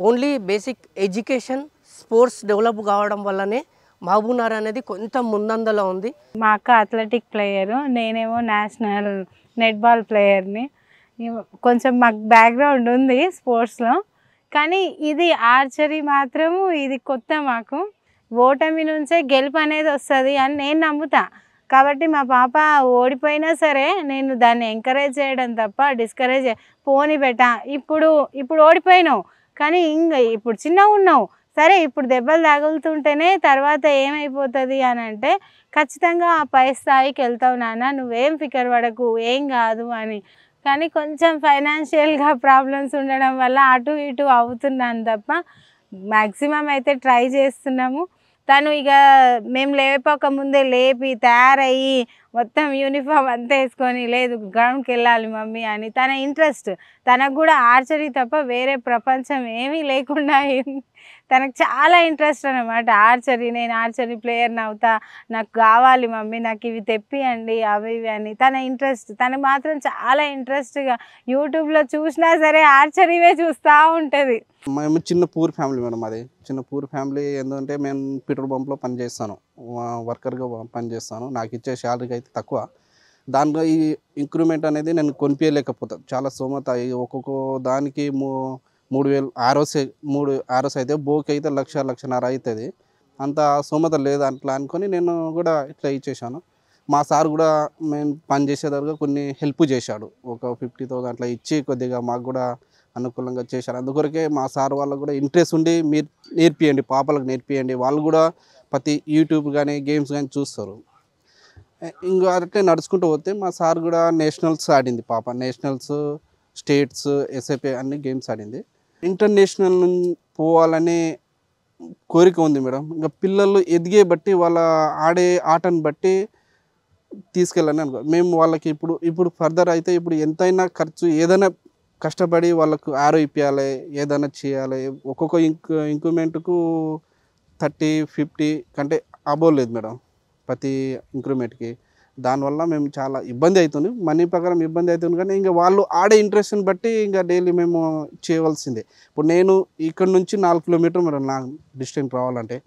only basic education, sports develop కావడం వల్లనే మహబూబ్నగర్ అనేది కొంత ముందంజలో ఉంది. మా అక్క అథ్లెటిక్ ప్లేయరు, నేనేమో నేషనల్ నెట్బాల్ ప్లేయర్ని. కొంచెం మాకు బ్యాక్గ్రౌండ్ ఉంది స్పోర్ట్స్లో. కానీ ఇది ఆర్చరీ మాత్రము ఇది కొత్త మాకు. ఓటమి నుంచే గెలుపు అనేది వస్తుంది అని నేను నమ్ముతా. కాబట్టి మా పాప ఓడిపోయినా సరే నేను దాన్ని ఎంకరేజ్ చేయడం తప్ప డిస్కరేజ్ పోని పెట్టా. ఇప్పుడు ఓడిపోయినావు కానీ ఇప్పుడు చిన్నగా ఉన్నావు సరే, ఇప్పుడు దెబ్బలు తగులుతుంటేనే తర్వాత ఏమైపోతుంది అని అంటే ఖచ్చితంగా ఆ పై స్థాయికి వెళ్తావు నాన్న, నువ్వేం ఫికర్ పడకు, ఏం కాదు అని. కానీ కొంచెం ఫైనాన్షియల్గా ప్రాబ్లమ్స్ ఉండడం వల్ల అటు ఇటు అవుతున్నాను తప్ప మ్యాక్సిమం అయితే ట్రై చేస్తున్నాము. తను ఇక మేము లేపక ముందే లేపి తయారయ్యి మొత్తం యూనిఫామ్ అంతా వేసుకొని లేదు గ్రౌండ్కి వెళ్ళాలి మమ్మీ అని తన ఇంట్రెస్ట్. తనకు కూడా ఆర్చరీ తప్ప వేరే ప్రపంచం ఏమీ లేకుండా తనకు చాలా ఇంట్రెస్ట్ అన్నమాట ఆర్చరీ. నేను ఆర్చరీ ప్లేయర్ని అవుతా, నాకు కావాలి మమ్మీ, నాకు ఇవి తెప్పియండి అవి ఇవి అని తన ఇంట్రెస్ట్. తనకు మాత్రం చాలా ఇంట్రెస్ట్గా యూట్యూబ్లో చూసినా సరే ఆర్చరీవే చూస్తూ ఉంటుంది. మేము చిన్న పూర్ ఫ్యామిలీ మేడం. అది చిన్న పూర్ ఫ్యామిలీ. ఎందుకంటే నేను పెట్రోల్ బంప్లో పనిచేస్తాను, వర్కర్గా పనిచేస్తాను. నాకు ఇచ్చే శాలరీకి అయితే తక్కువ. దాంట్లో ఈ ఇంక్రిమెంట్ అనేది నేను కొనిపించలేకపోతాను. చాలా స్తోమత. ఒక్కొక్క దానికి 3000 ఆరోస్ అయితే బోకి అయితే 1,00,000-1,50,000 అవుతుంది. అంత స్తోమత లేదు అట్లా అనుకొని నేను కూడా ఇట్లా ఇచ్చేసాను. మా సార్ కూడా మేము పని చేసేదారుగా కొన్ని హెల్ప్ చేశాడు. ఒక 50,000 అట్లా ఇచ్చి కొద్దిగా మాకు కూడా అనుకూలంగా చేశారు. అందుకొరకే మా సార్ వాళ్ళకు కూడా ఇంట్రెస్ట్ ఉండి మీరు నేర్పియండి, పాపలకు నేర్పియండి. వాళ్ళు కూడా ప్రతి యూట్యూబ్ కానీ గేమ్స్ కానీ చూస్తారు. ఇంకా అట్లే నడుచుకుంటూ పోతే మా సార్ కూడా నేషనల్స్ ఆడింది పాప. నేషనల్స్, స్టేట్స్, ఎస్ఐపి అన్ని గేమ్స్ ఆడింది. ఇంటర్నేషనల్ పోవాలనే కోరిక ఉంది మేడం. ఇంకా పిల్లలు ఎదిగే బట్టి వాళ్ళ ఆడే ఆటను బట్టి తీసుకెళ్ళాలని అనుకో. మేము వాళ్ళకి ఇప్పుడు ఫర్దర్ అయితే ఇప్పుడు ఎంతైనా ఖర్చు ఏదైనా కష్టపడి వాళ్ళకు ఆరో ఇప్పించాలి, ఏదైనా చేయాలి. ఒక్కొక్క ఇంక్రిమెంట్కు 30-50 కంటే అబోవ్ లేదు మేడం ప్రతి ఇంక్రిమెంట్కి. దానివల్ల మేము చాలా ఇబ్బంది అవుతుంది, మనీ ప్రకారం ఇబ్బంది అవుతుంది. కానీ ఇంకా వాళ్ళు ఆడే ఇంట్రెస్ట్ని బట్టి ఇంకా డైలీ మేము చేయవలసిందే. ఇప్పుడు నేను ఇక్కడ నుంచి 4 కిలోమీటర్ మేడం నా డిస్టెన్స్ రావాలంటే,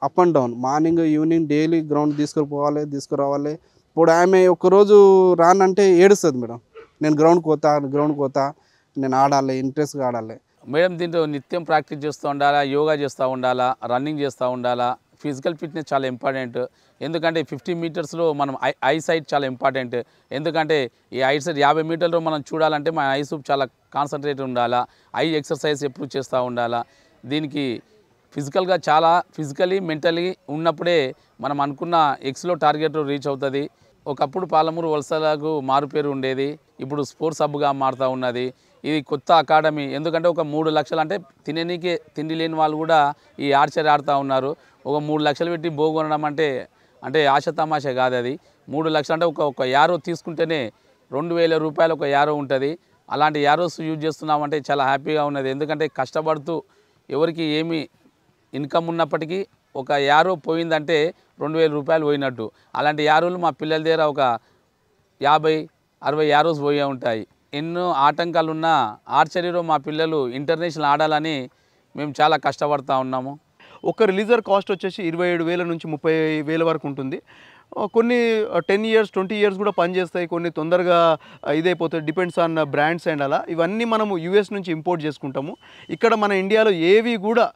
up and down, morning evening daily ground తీసుకురావాలి. ఇప్పుడు ఆమె ఒకరోజు రానంటే ఏడుస్తుంది మేడం, నేను గ్రౌండ్కి పోతా, నేను ఆడాలి, ఇంట్రెస్ట్గా ఆడాలి. మేడం దీంట్లో నిత్యం ప్రాక్టీస్ చేస్తూ ఉండాలా, యోగా చేస్తూ ఉండాలా, రన్నింగ్ చేస్తూ ఉండాలా. ఫిజికల్ ఫిట్నెస్ చాలా ఇంపార్టెంట్. ఎందుకంటే 50 మీటర్స్లో మనం ఐ సైట్ చాలా ఇంపార్టెంట్. ఎందుకంటే ఈ ఐ సైట్ 50 మీటర్లో మనం చూడాలంటే మన ఐస్ చాలా కాన్సన్ట్రేట్ ఉండాలా, ఐ ఎక్సర్సైజ్ ఎప్పుడు చేస్తూ ఉండాలా. దీనికి ఫిజికల్గా చాలా ఫిజికలీ మెంటలీ ఉన్నప్పుడే మనం అనుకున్న ఎక్స్లో టార్గెట్ రీచ్ అవుతుంది. ఒకప్పుడు పాలమూరు వలసలకు మారుపేరు ఉండేది, ఇప్పుడు స్పోర్ట్స్ హబ్గా మారుతూ ఉన్నది. ఇది కొత్త అకాడమీ. ఎందుకంటే ఒక 3 లక్షలు అంటే తిననీకే తిండి లేని వాళ్ళు కూడా ఈ ఆర్చరీ ఆడుతూ ఉన్నారు. ఒక 3 లక్షలు పెట్టి కొనడం అంటే ఆశ తమాషా కాదు. అది 3 లక్షలు అంటే ఒక యారో తీసుకుంటేనే 2000 రూపాయలు ఒక యారో ఉంటుంది. అలాంటి యారోస్ యూజ్ చేస్తున్నామంటే చాలా హ్యాపీగా ఉన్నది. ఎందుకంటే కష్టపడుతూ ఎవరికి ఏమి ఇన్కమ్ ఉన్నప్పటికీ ఒక యారో పోయిందంటే 2000 రూపాయలు పోయినట్టు. అలాంటి యారోలు మా పిల్లల దగ్గర ఒక 50-60 యారోస్ పోయే ఉంటాయి. ఎన్నో ఆటంకాలున్న ఆర్చరీలో మా పిల్లలు ఇంటర్నేషనల్ ఆడాలని మేము చాలా కష్టపడుతూ ఉన్నాము. ఒక రిలీజర్ కాస్ట్ వచ్చేసి 27,000 నుంచి 30,000 వరకు ఉంటుంది. కొన్ని 10 ఇయర్స్ 20 ఇయర్స్ కూడా పనిచేస్తాయి, కొన్ని తొందరగా ఇదైపోతాయి. డిపెండ్స్ ఆన్ బ్రాండ్స్ అండ్ అలా. ఇవన్నీ మనము యూఎస్ నుంచి ఇంపోర్ట్ చేసుకుంటాము. ఇక్కడ మన ఇండియాలో ఏవి కూడా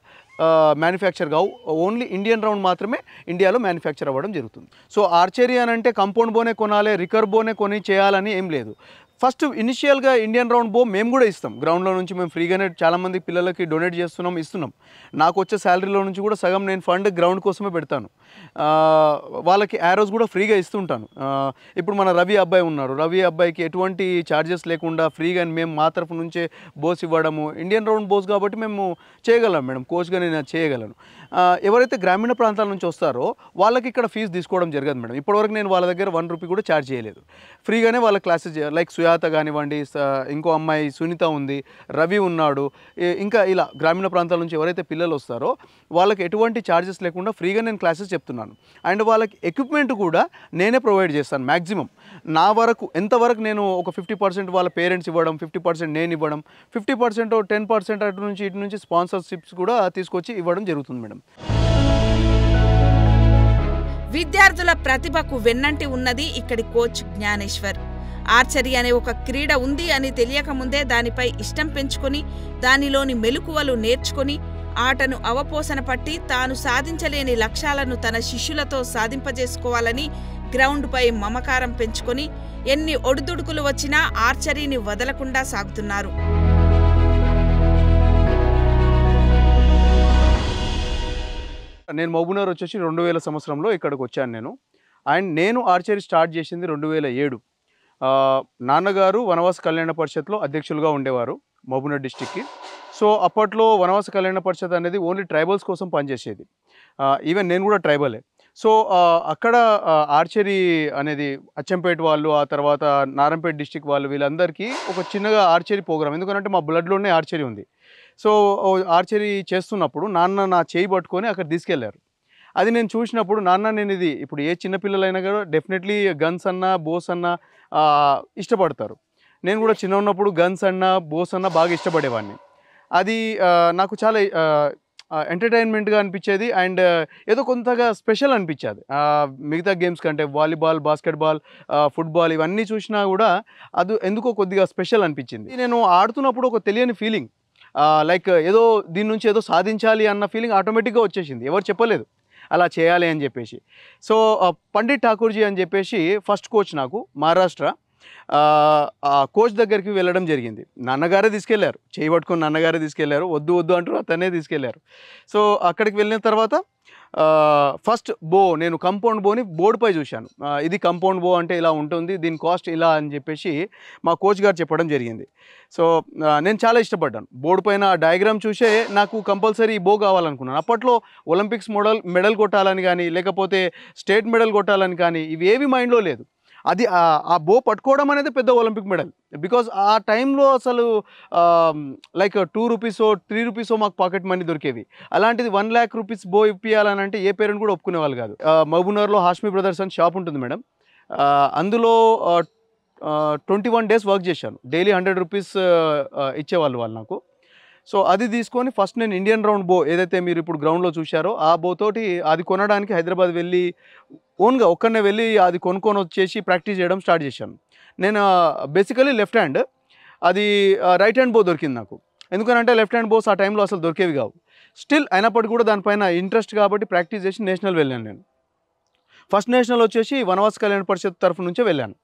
మ్యానుఫ్యాక్చర్ కావు, ఓన్లీ ఇండియన్ రౌండ్ మాత్రమే ఇండియాలో మ్యానుఫ్యాక్చర్ అవ్వడం జరుగుతుంది. సో ఆర్చరీ అని అంటే కంపౌండ్ బోనే కొనాలి, రికర్ బోనే కొని చేయాలని ఏం లేదు. ఫస్ట్ ఇనిషియల్గా ఇండియన్ రౌండ్ బో మేము కూడా ఇస్తాం. గ్రౌండ్లో నుంచి మేము ఫ్రీగానే చాలామంది పిల్లలకి డొనేట్ ఇస్తున్నాం. నాకు వచ్చే శాలరీలో నుంచి కూడా సగం నేను ఫండ్ గ్రౌండ్ కోసమే పెడతాను. వాళ్ళకి యారోస్ కూడా ఫ్రీగా ఇస్తుంటాను. ఇప్పుడు మన రవి అబ్బాయి ఉన్నారు, రవి అబ్బాయికి ఎటువంటి ఛార్జెస్ లేకుండా ఫ్రీగా మేము మా తరఫు నుంచే బోస్ ఇవ్వడము. ఇండియన్ రౌండ్ బోస్ కాబట్టి మేము చేయగలం మేడం, కోచ్గా నేను చేయగలను. ఎవరైతే గ్రామీణ ప్రాంతాల నుంచి వస్తారో వాళ్ళకి ఇక్కడ ఫీజు తీసుకోవడం జరగదు మేడం. ఇప్పటివరకు నేను వాళ్ళ దగ్గర 1 రూపీ కూడా ఛార్జ్ చేయలేదు. ఫ్రీగానే వాళ్ళ క్లాసెస్ లైక్ సుయాత కానివ్వండి, ఇంకో అమ్మాయి సునీత ఉంది, రవి ఉన్నాడు, ఇంకా ఇలా గ్రామీణ ప్రాంతాల నుంచి ఎవరైతే పిల్లలు వస్తారో వాళ్ళకి ఎటువంటి ఛార్జెస్ లేకుండా ఫ్రీగా నేను క్లాసెస్ చెప్తున్నాను. అండ్ వాళ్ళకి ఎక్విప్మెంట్ కూడా నేనే ప్రొవైడ్ చేస్తాను. మ్యాక్సిమం నా వరకు ఎంతవరకు నేను ఒక 50% వాళ్ళ పేరెంట్స్ ఇవ్వడం, 50% నేను ఇవ్వడం, 50% 10% అటు నుంచి ఇటు నుంచి స్పాన్సర్షిప్స్ కూడా తీసుకొచ్చి ఇవ్వడం జరుగుతుంది మేడం. విద్యార్థుల ప్రతిభకు వెన్నంటి ఉన్నది ఇక్కడి కోచ్ జ్ఞానేశ్వర్. ఆర్చరీ అనే ఒక క్రీడ ఉంది అని తెలియకముందే దానిపై ఇష్టం పెంచుకొని దానిలోని మెలకువలు నేర్చుకొని ఆటను అవపోసన పట్టి తాను సాధించలేని లక్ష్యాలను తన శిష్యులతో సాధింపజేసుకోవాలని గ్రౌండ్పై మమకారం పెంచుకొని ఎన్ని ఒడిదుడుకులు వచ్చినా ఆర్చరీని వదలకుండా సాగుతున్నారు. నేను మహబూబ్నగర్ వచ్చేసి 2000 సంవత్సరంలో ఇక్కడికి వచ్చాను నేను ఆర్చరీ స్టార్ట్ చేసింది 2007. నాన్నగారు వనవాస కళ్యాణ పరిషత్లో అధ్యక్షులుగా ఉండేవారు మహబూబ్నగర్ డిస్టిక్కి. సో అప్పట్లో వనవాస కళ్యాణ పరిషత్ అనేది ఓన్లీ ట్రైబల్స్ కోసం పనిచేసేది. ఈవెన్ నేను కూడా ట్రైబలే. సో అక్కడ ఆర్చరీ అనేది అచ్చంపేట వాళ్ళు, ఆ తర్వాత నారాయణపేట డిస్టిక్ వాళ్ళు, వీళ్ళందరికీ ఒక చిన్నగా ఆర్చరీ ప్రోగ్రామ్, ఎందుకంటే మా బ్లడ్లోనే ఆర్చరీ ఉంది. సో ఆర్చరీ చేస్తున్నప్పుడు నాన్న నా చేయి పట్టుకొని అక్కడ తీసుకెళ్లారు. అది నేను చూసినప్పుడు నాన్న, నేను ఇది ఇప్పుడు ఏ చిన్నపిల్లలైనా కూడా డెఫినెట్లీ గన్స్ అన్నా బోస్ అన్నా ఇష్టపడతారు. నేను కూడా చిన్న ఉన్నప్పుడు గన్స్ అన్నా బోస్ అన్నా బాగా ఇష్టపడేవాడిని. అది నాకు చాలా ఎంటర్టైన్మెంట్గా అనిపించేది అండ్ ఏదో కొంతగా స్పెషల్ అనిపించేది. మిగతా గేమ్స్ కంటే వాలీబాల్, బాస్కెట్బాల్, ఫుట్బాల్ ఇవన్నీ చూసినా కూడా అది ఎందుకో కొద్దిగా స్పెషల్ అనిపించింది. నేను ఆడుతున్నప్పుడు ఒక తెలియని ఫీలింగ్, లైక్ ఏదో దీని నుంచి ఏదో సాధించాలి అన్న ఫీలింగ్ ఆటోమేటిక్గా వచ్చేసింది. ఎవరు చెప్పలేదు అలా చేయాలి అని చెప్పేసి. సో పండిట్ ఠాకూర్జీ అని చెప్పేసి ఫస్ట్ కోచ్ నాకు మహారాష్ట్ర. ఆ కోచ్ దగ్గరికి వెళ్ళడం జరిగింది. నాన్నగారే తీసుకెళ్లారు, చేయి పట్టుకొని నాన్నగారే తీసుకెళ్లారు. వద్దు వద్దు అంటారు, అతనే తీసుకెళ్లారు. సో అక్కడికి వెళ్ళిన తర్వాత ఫస్ట్ బో, నేను కంపౌండ్ బోని బోర్డుపై చూశాను. ఇది కంపౌండ్ బో అంటే ఇలా ఉంటుంది, దీని కాస్ట్ ఇలా అని చెప్పేసి మా కోచ్ గారు చెప్పడం జరిగింది. సో నేను చాలా ఇష్టపడ్డాను. బోర్డు పైన డయాగ్రామ్ చూసే నాకు కంపల్సరీ బో కావాలనుకున్నాను. అప్పట్లో ఒలింపిక్స్ మెడల్ కొట్టాలని కానీ, లేకపోతే స్టేట్ మెడల్ కొట్టాలని కానీ ఇవి ఏవి మైండ్లో లేదు. అది ఆ బో పట్టుకోవడం అనేది పెద్ద ఒలింపిక్ మెడల్. బికాజ్ ఆ టైంలో అసలు లైక్ 2 రూపీసో 3 రూపీసో మాకు పాకెట్ మనీ దొరికేవి. అలాంటిది 1 lakh రూపీస్ బో ఇప్పియాలని అంటే ఏ పేరెంట్ కూడా ఒప్పుకునేవాళ్ళు కాదు. మహబూబ్నగర్లో హాష్మి బ్రదర్స్ అని షాప్ ఉంటుంది మేడం. అందులో 21 days వర్క్ చేశాను. డైలీ 100 రూపీస్ ఇచ్చేవాళ్ళు వాళ్ళు నాకు. సో అది తీసుకొని ఫస్ట్ నేను ఇండియన్ రౌండ్ బో ఏదైతే మీరు ఇప్పుడు గ్రౌండ్లో చూశారో ఆ బో తోటి అది కొనడానికి హైదరాబాద్ వెళ్ళి ఓన్గా ఒక్కనే వెళ్ళి అది కొనుక్కొని వచ్చేసి ప్రాక్టీస్ చేయడం స్టార్ట్ చేశాను. నేను బేసికలీ లెఫ్ట్ హ్యాండ్, అది రైట్ హ్యాండ్ బో దొరికింది నాకు. ఎందుకనంటే లెఫ్ట్ హ్యాండ్ బోస్ ఆ టైంలో అసలు దొరికేవి కావు. స్టిల్ అయినప్పటికీ కూడా దానిపైన ఇంట్రెస్ట్ కాబట్టి ప్రాక్టీస్ చేసి నేషనల్ వెళ్ళాను నేను. ఫస్ట్ నేషనల్ వచ్చేసి వనవాస కళ్యాణ పరిషత్ తరఫు నుంచే వెళ్ళాను.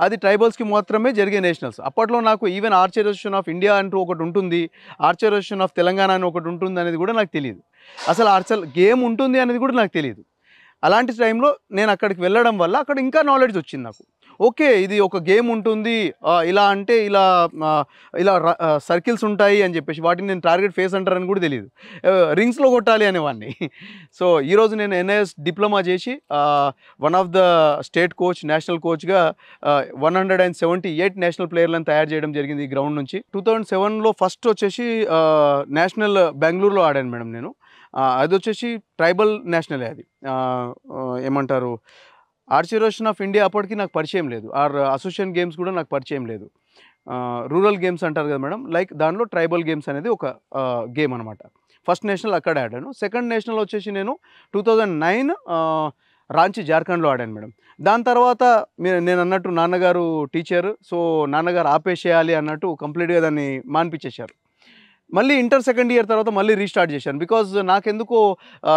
అది ట్రైబల్స్కి మాత్రమే జరిగే నేషనల్స్. అప్పట్లో నాకు even archery association of India అంటూ ఒకటి ఉంటుంది, ఆర్చరీ అసోసియేషన్ ఆఫ్ తెలంగాణ అని ఒకటి ఉంటుంది అనేది కూడా నాకు తెలియదు. అసలు గేమ్ ఉంటుంది అనేది కూడా నాకు తెలియదు. అలాంటి టైంలో నేను అక్కడికి వెళ్ళడం వల్ల అక్కడ ఇంకా నాలెడ్జ్ వచ్చింది నాకు. ఓకే, ఇది ఒక గేమ్ ఉంటుంది, ఇలా అంటే ఇలా సర్కిల్స్ ఉంటాయి అని చెప్పేసి, వాటిని నేను టార్గెట్ ఫేస్ అంటారని కూడా తెలియదు. రింగ్స్లో కొట్టాలి అనేవాడిని. సో ఈరోజు నేను ఎన్ఐఎస్ డిప్లొమా చేసి one of the state coach, national కోచ్గా 178 నేషనల్ ప్లేయర్లను తయారు చేయడం జరిగింది ఈ గ్రౌండ్ నుంచి. 2007లో ఫస్ట్ వచ్చేసి నేషనల్ బెంగళూరులో ఆడాను మేడం నేను. అది వచ్చేసి ట్రైబల్ నేషనలే. అది ఏమంటారు, ఆర్చరీ అసోసియేషన్ ఆఫ్ ఇండియా అప్పటికి నాకు పరిచయం లేదు, అసోసియేషన్ గేమ్స్ కూడా నాకు పరిచయం లేదు. రూరల్ గేమ్స్ అంటారు కదా మేడం, లైక్ దానిలో ట్రైబల్ గేమ్స్ అనేది ఒక గేమ్ అనమాట. ఫస్ట్ నేషనల్ అక్కడ ఆడాను. సెకండ్ నేషనల్ వచ్చేసి నేను 2009 రాంచీ జార్ఖండ్లో ఆడాను మేడం. దాని తర్వాత నేను అన్నట్టు నాన్నగారు టీచర్, సో నాన్నగారు ఆపేసేయాలి అన్నట్టు కంప్లీట్గా దాన్ని మాన్పించేశారు. మళ్ళీ ఇంటర్ సెకండ్ ఇయర్ తర్వాత మళ్ళీ రీస్టార్ట్ చేశాను. బికాజ్ నాకెందుకో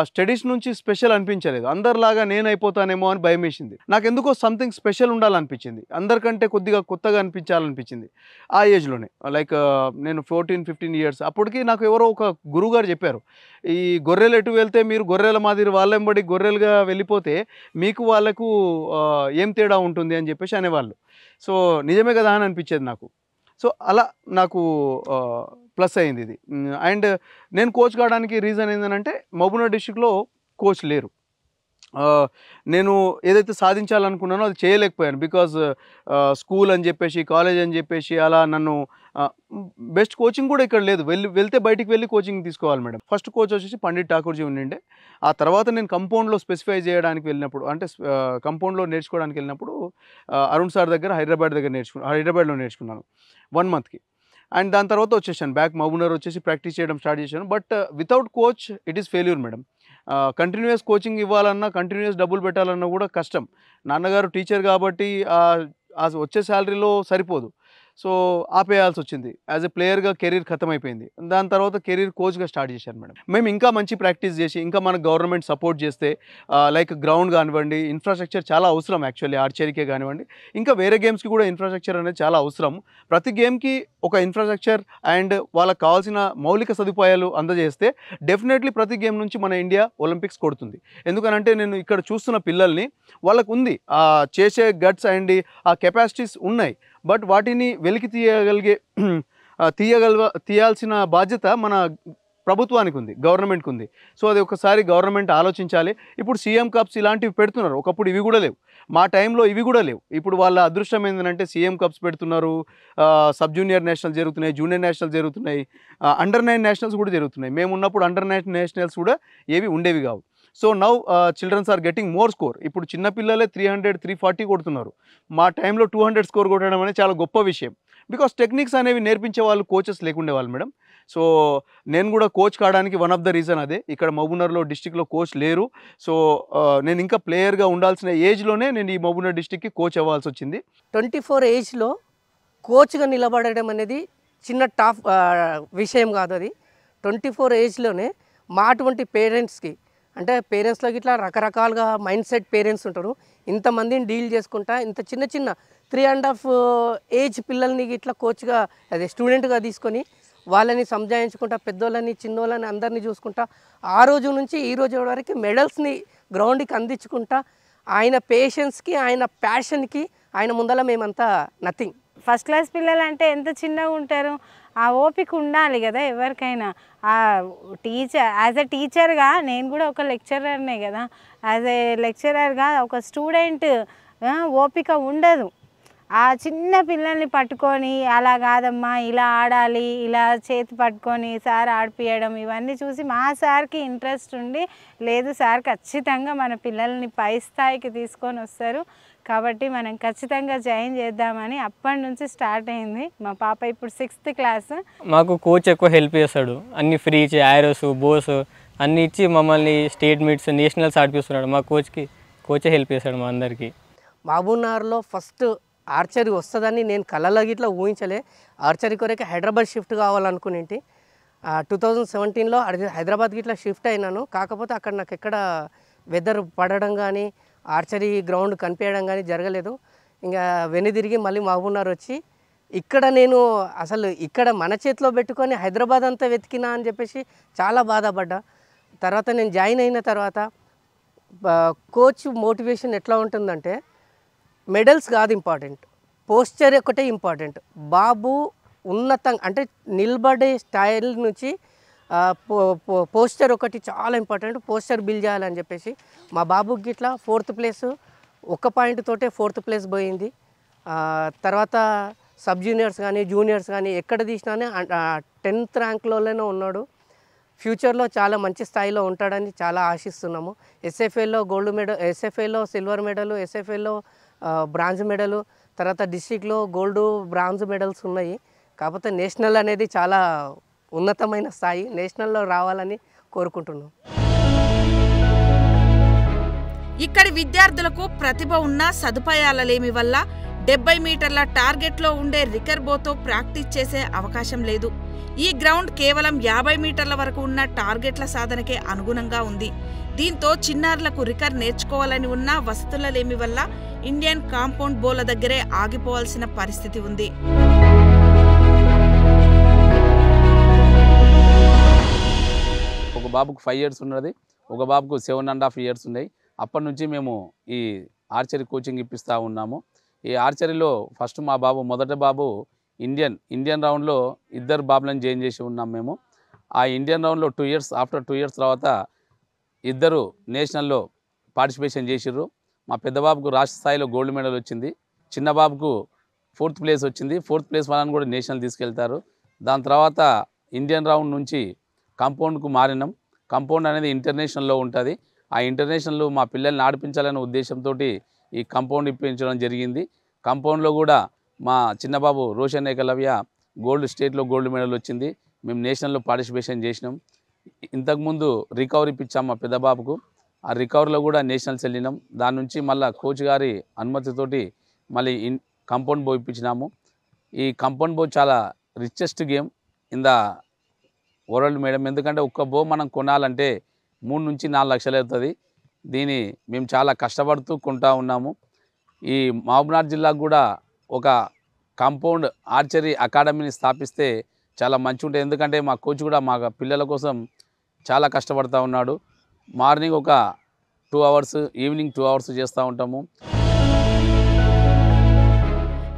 స్టడీస్ నుంచి స్పెషల్ అనిపించలేదు. అందరిలాగా నేను అయిపోతానేమో అని భయం వేసింది. నాకెందుకో సంథింగ్ స్పెషల్ ఉండాలనిపించింది, అందరికంటే కొద్దిగా కొత్తగా అనిపించాలనిపించింది ఆ ఏజ్లోనే. లైక్ నేను 14-15 years. అప్పటికి నాకు ఎవరో ఒక గురువుగారు చెప్పారు, ఈ గొర్రెలు ఎటు వెళ్తే మీరు గొర్రెల మాదిరి వాళ్ళెంబడి గొర్రెలుగా వెళ్ళిపోతే మీకు వాళ్ళకు ఏం తేడా ఉంటుంది అని చెప్పేసి అనేవాళ్ళు. సో నిజమే కదా అని అనిపించేది నాకు. సో అలా నాకు ప్లస్ అయింది ఇది. అండ్ నేను కోచ్ కావడానికి రీజన్ ఏంటంటే మహబూబ్నగర్ డిస్ట్రిక్ట్లో కోచ్ లేరు. నేను ఏదైతే సాధించాలనుకున్నానో అది చేయలేకపోయాను. బికాజ్ స్కూల్ అని చెప్పేసి, కాలేజ్ అని చెప్పేసి అలా నన్ను బెస్ట్ కోచింగ్ కూడా ఇక్కడ లేదు. వెళ్తే బయటికి వెళ్ళి కోచింగ్ తీసుకోవాలి మేడం. ఫస్ట్ కోచ్ వచ్చేసి పండిట్ ఠాకూర్జీ ఉండిండే. ఆ తర్వాత నేను కంపౌండ్లో స్పెసిఫై చేయడానికి వెళ్ళినప్పుడు, అంటే కంపౌండ్లో నేర్చుకోవడానికి వెళ్ళినప్పుడు అరుణ్ సార్ దగ్గర హైదరాబాద్లో నేర్చుకున్నాను 1 monthకి. అండ్ దాని తర్వాత వచ్చేసాను బ్యాక్ మహబూబ్నగర్ వచ్చేసి ప్రాక్టీస్ చేయడం స్టార్ట్ చేశాను. But without coach it is failure madam. Continuous coaching ఇవ్వాలన్నా, కంటిన్యూస్ డబ్బులు పెట్టాలన్నా కూడా కష్టం. నాన్నగారు టీచర్ కాబట్టి వచ్చే శాలరీలో సరిపోదు. సో ఆపేయాల్సి వచ్చింది. యాజ్ ఎ ప్లేయర్గా కెరీర్ ఖతం అయిపోయింది. దాని తర్వాత కెరీర్ కోచ్గా స్టార్ట్ చేశాను మేడం. మేము ఇంకా మంచి ప్రాక్టీస్ చేసి, ఇంకా మన గవర్నమెంట్ సపోర్ట్ చేస్తే, లైక్ గ్రౌండ్ కానివ్వండి, ఇన్ఫ్రాస్ట్రక్చర్ చాలా అవసరం యాక్చువల్లీ ఆర్చరీకే కానివ్వండి, ఇంకా వేరే గేమ్స్కి కూడా ఇన్ఫ్రాస్ట్రక్చర్ అనేది చాలా అవసరం. ప్రతి గేమ్కి ఒక ఇన్ఫ్రాస్ట్రక్చర్ అండ్ వాళ్ళకి కావాల్సిన మౌలిక సదుపాయాలు అందజేస్తే డెఫినెట్లీ ప్రతి గేమ్ నుంచి మన ఇండియా ఒలింపిక్స్ కొడుతుంది. ఎందుకనంటే నేను ఇక్కడ చూస్తున్న పిల్లల్ని, వాళ్ళకు ఉంది చేసే గట్స్ అండ్ ఆ కెపాసిటీస్ ఉన్నాయి. బట్ వాటిని వెలికి తీయాల్సిన బాధ్యత మన ప్రభుత్వానికి ఉంది, గవర్నమెంట్కి ఉంది. సో అది ఒకసారి గవర్నమెంట్ ఆలోచించాలి. ఇప్పుడు సీఎం కప్స్ ఇలాంటివి పెడుతున్నారు. ఒకప్పుడు ఇవి కూడా లేవు, మా టైంలో ఇవి కూడా లేవు. ఇప్పుడు వాళ్ళ అదృష్టం ఏంటంటే సీఎం కప్స్ పెడుతున్నారు, సబ్ జూనియర్ నేషనల్ జరుగుతున్నాయి, జూనియర్ నేషనల్ జరుగుతున్నాయి, అండర్ 9 నేషనల్స్ కూడా జరుగుతున్నాయి. మేము ఉన్నప్పుడు అండర్ 9 నేషనల్స్ కూడా ఏవి ఉండేవి కావు. So now childrens are getting more score. ఇప్పుడు చిన్నపిల్లలే 300, 340 కొడుతున్నారు. మా టైంలో 200 స్కోర్ కొట్టడం అనేది చాలా గొప్ప విషయం. బికాస్ టెక్నిక్స్ అనేవి నేర్పించే వాళ్ళు కోచెస్ లేకుండే వాళ్ళు మేడం. సో నేను కూడా కోచ్ కావడానికి వన్ ఆఫ్ ద రీజన్ అదే. ఇక్కడ మహబూబ్నగర్లో డిస్టిక్లో కోచ్ లేరు. సో నేను ఇంకా ప్లేయర్గా ఉండాల్సిన ఏజ్లోనే నేను ఈ మహబూబ్నగర్ డిస్టిక్కి కోచ్ అవ్వాల్సి వచ్చింది. 24 ఏజ్లో కోచ్గా నిలబడడం అనేది చిన్న టఫ్ విషయం కాదు. అది 24 ఏజ్లోనే మా అటువంటి పేరెంట్స్కి, అంటే పేరెంట్స్లోకి ఇట్లా రకరకాలుగా మైండ్ సెట్ పేరెంట్స్ ఉంటారు. ఇంతమందిని డీల్ చేసుకుంటా, ఇంత చిన్న 3.5 ఏజ్ పిల్లల్ని ఇట్లా కోచ్గా, అదే స్టూడెంట్గా తీసుకొని వాళ్ళని సంజాయించుకుంటా, పెద్దోళ్ళని చిన్నోళ్ళని అందరినీ చూసుకుంటా, ఆ రోజు నుంచి ఈ రోజు వరకు మెడల్స్ని గ్రౌండ్కి అందించుకుంటా, ఆయన పేషెన్స్కి, ఆయన ప్యాషన్కి ఆయన ముందర మేమంతా నథింగ్. ఫస్ట్ క్లాస్ పిల్లలు అంటే ఎంత చిన్నగా ఉంటారు, ఆ ఓపిక ఉండాలి కదా ఎవరికైనా. యాజ్ ఎ టీచర్గా నేను కూడా ఒక లెక్చరర్నే కదా. యాజ్ ఏ లెక్చరర్గా ఒక స్టూడెంట్ ఓపిక ఉండదు. ఆ చిన్న పిల్లల్ని పట్టుకొని అలా కాదమ్మా ఇలా ఆడాలి, ఇలా చేతి పట్టుకొని సార్ ఆడిపియడం, ఇవన్నీ చూసి మా సార్కి ఇంట్రెస్ట్ ఉండి, లేదు సార్ ఖచ్చితంగా మన పిల్లల్ని పై స్థాయికి తీసుకొని వస్తారు కాబట్టి మనం ఖచ్చితంగా జాయిన్ చేద్దామని అప్పటి నుంచి స్టార్ట్ అయింది. మా పాప ఇప్పుడు 6th క్లాస్. మాకు కోచ్ ఎక్కువ హెల్ప్ చేస్తాడు, అన్ని ఫ్రీ ఇచ్చి యారోస్ బోస్ అన్నీ ఇచ్చి మమ్మల్ని స్టేట్ మీట్స్ నేషనల్స్ ఆడిపిస్తున్నాడు. మా కోచే హెల్ప్ చేస్తాడు మా అందరికీ. మహబూబ్నగర్లో ఫస్ట్ ఆర్చరీ వస్తుందని నేను కళ్ళలో గిట్లా ఊహించలే. ఆర్చరీ కొరకు హైదరాబాద్ షిఫ్ట్ కావాలనుకునేంటి. 2017లో హైదరాబాద్ గిట్లా షిఫ్ట్ అయినాను. కాకపోతే అక్కడ నాకు ఎక్కడ వెదర్ పడడం కానీ ఆర్చరీ గ్రౌండ్ కనిపించడం కానీ జరగలేదు. ఇంకా వెనుదిరిగి మళ్ళీ మహబూబ్నగర్ వచ్చి ఇక్కడ నేను అసలు ఇక్కడ మన చేతిలో పెట్టుకొని హైదరాబాద్ అంతా వెతికినా అని చెప్పేసి చాలా బాధపడ్డా. తర్వాత నేను జాయిన్ అయిన తర్వాత కోచ్ మోటివేషన్ ఎట్లా ఉంటుందంటే మెడల్స్ కాదు ఇంపార్టెంట్, పోస్చర్ ఒకటే ఇంపార్టెంట్. బాబు ఉన్నతంగా అంటే నిలబడే స్టైల్ నుంచి పోస్చర్ ఒకటి చాలా ఇంపార్టెంట్. పోస్చర్ బిల్డ్ చేయాలని చెప్పేసి మా బాబుకి ఇట్లా 4th ప్లేస్, 1 పాయింట్ తోటే 4th ప్లేస్ పోయింది. తర్వాత సబ్ జూనియర్స్ కానీ జూనియర్స్ కానీ ఎక్కడ తీసినానే 10th ర్యాంక్లోనే ఉన్నాడు. ఫ్యూచర్లో చాలా మంచి స్థాయిలో ఉంటాడని చాలా ఆశిస్తున్నాము. ఎస్ఎఫ్ఏలో గోల్డ్ మెడల్, ఎస్ఎఫ్ఏలో సిల్వర్ మెడల్, ఎస్ఎఫ్ఏలో బ్రాంజ్ మెడల్, తర్వాత డిస్ట్రిక్ట్లో గోల్డ్ బ్రాంజ్ మెడల్స్ ఉన్నాయి. కాకపోతే నేషనల్ అనేది చాలా ఉన్నతమైన స్థాయి, నేషనల్లో రావాలని కోరుకుంటున్నాం. ఇక్కడి విద్యార్థులకు ప్రతిభ ఉన్న సదుపాయాల లేమి వల్ల 70 మీటర్ల టార్గెట్లో ఉండే రికర్బోతో ప్రాక్టీస్ చేసే అవకాశం లేదు. ఈ గ్రౌండ్ కేవలం 50 మీటర్ల వరకు ఉన్న టార్గెట్ల సాధనకే అనుగుణంగా ఉంది. దీంతో చిన్నారులకు రికర్ నేర్చుకోవాలని ఉన్న వసతుల లేమి వల్ల ఇండియన్ కాంపౌండ్ బోల దగ్గరే ఆగిపోవాల్సిన పరిస్థితి ఉంది. ఒక బాబుకు 5 years ఉన్నది, ఒక బాబుకు 7.5 years ఉన్నాయి. అప్పటి నుంచి మేము ఈ ఆర్చరీ కోచింగ్ ఇప్పిస్తూ ఉన్నాము. ఈ ఆర్చరీలో ఫస్ట్ మా బాబు మొదటి బాబు ఇండియన్ రౌండ్లో 2 బాబులను జాయిన్ చేసి ఉన్నాం మేము. ఆ ఇండియన్ రౌండ్లో 2 years, ఆఫ్టర్ 2 years తర్వాత 2 నేషనల్లో పార్టిసిపేషన్ చేసిర్రు. మా పెద్ద బాబుకు రాష్ట్ర స్థాయిలో గోల్డ్ మెడల్ వచ్చింది, చిన్న బాబుకు 4th ప్లేస్ వచ్చింది. 4th ప్లేస్ వాళ్ళని కూడా నేషనల్ తీసుకెళ్తారు. దాని తర్వాత ఇండియన్ రౌండ్ నుంచి కాంపౌండ్కు మారినాం. కాంపౌండ్ అనేది ఇంటర్నేషనల్లో ఉంటుంది. ఆ ఇంటర్నేషనల్ మా పిల్లల్ని ఆడిపించాలనే ఉద్దేశంతో ఈ కాంపౌండ్ ఇప్పించడం జరిగింది. కాంపౌండ్లో కూడా మా చిన్నబాబు రోషన్ ఏకలవ్య స్టేట్లో గోల్డ్ మెడల్ వచ్చింది. మేము నేషనల్లో పార్టిసిపేషన్ చేసినాం. ఇంతకుముందు రికవరీ ఇప్పించాం మా పెద్ద బాబుకు. ఆ రికవరీలో కూడా నేషనల్స్ వెళ్ళినాం. దాని నుంచి మళ్ళీ కోచ్ గారి అనుమతితోటి మళ్ళీ కాంపౌండ్ బో ఇప్పించినాము. ఈ కాంపౌండ్ బో చాలా richest game in the world madam. ఎందుకంటే ఒక్క బో మనం కొనాలంటే 3 నుంచి 4 లక్షలు అవుతుంది. దీన్ని మేము చాలా కష్టపడుతూ కొంటా ఉన్నాము. ఈ మహబూబ్నగర్ జిల్లాకు కూడా ఒక కాంపౌండ్ ఆర్చరీ అకాడమీని స్థాపిస్తే చాలా మంచిగా ఉంటుంది. ఎందుకంటే మా కోచ్ కూడా మా పిల్లల కోసం చాలా కష్టపడుతూ ఉన్నాడు. మార్నింగ్ ఒక 2 hours, ఈవినింగ్ 2 hours చేస్తూ ఉంటాము.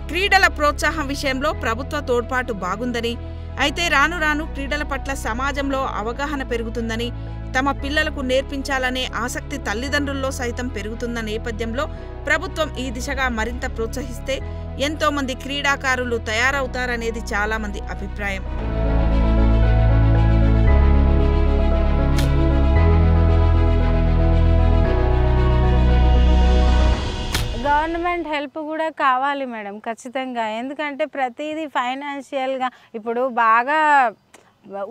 క్రీడల ప్రోత్సాహం విషయంలో ప్రభుత్వ తోడ్పాటు బాగుందని, అయితే రాను రాను క్రీడల పట్ల సమాజంలో అవగాహన పెరుగుతుందని, తమ పిల్లలకు నేర్పించాలనే ఆసక్తి తల్లిదండ్రుల్లో సైతం పెరుగుతున్న నేపథ్యంలో ప్రభుత్వం ఈ దిశగా మరింత ప్రోత్సహిస్తే ఎంతో మంది క్రీడాకారులు తయారవుతారనేది చాలా మంది అభిప్రాయం. గవర్నమెంట్ హెల్ప్ కూడా కావాలి మేడం ఖచ్చితంగా. ఎందుకంటే ప్రతిదీ ఫైనాన్షియల్గా ఇప్పుడు బాగా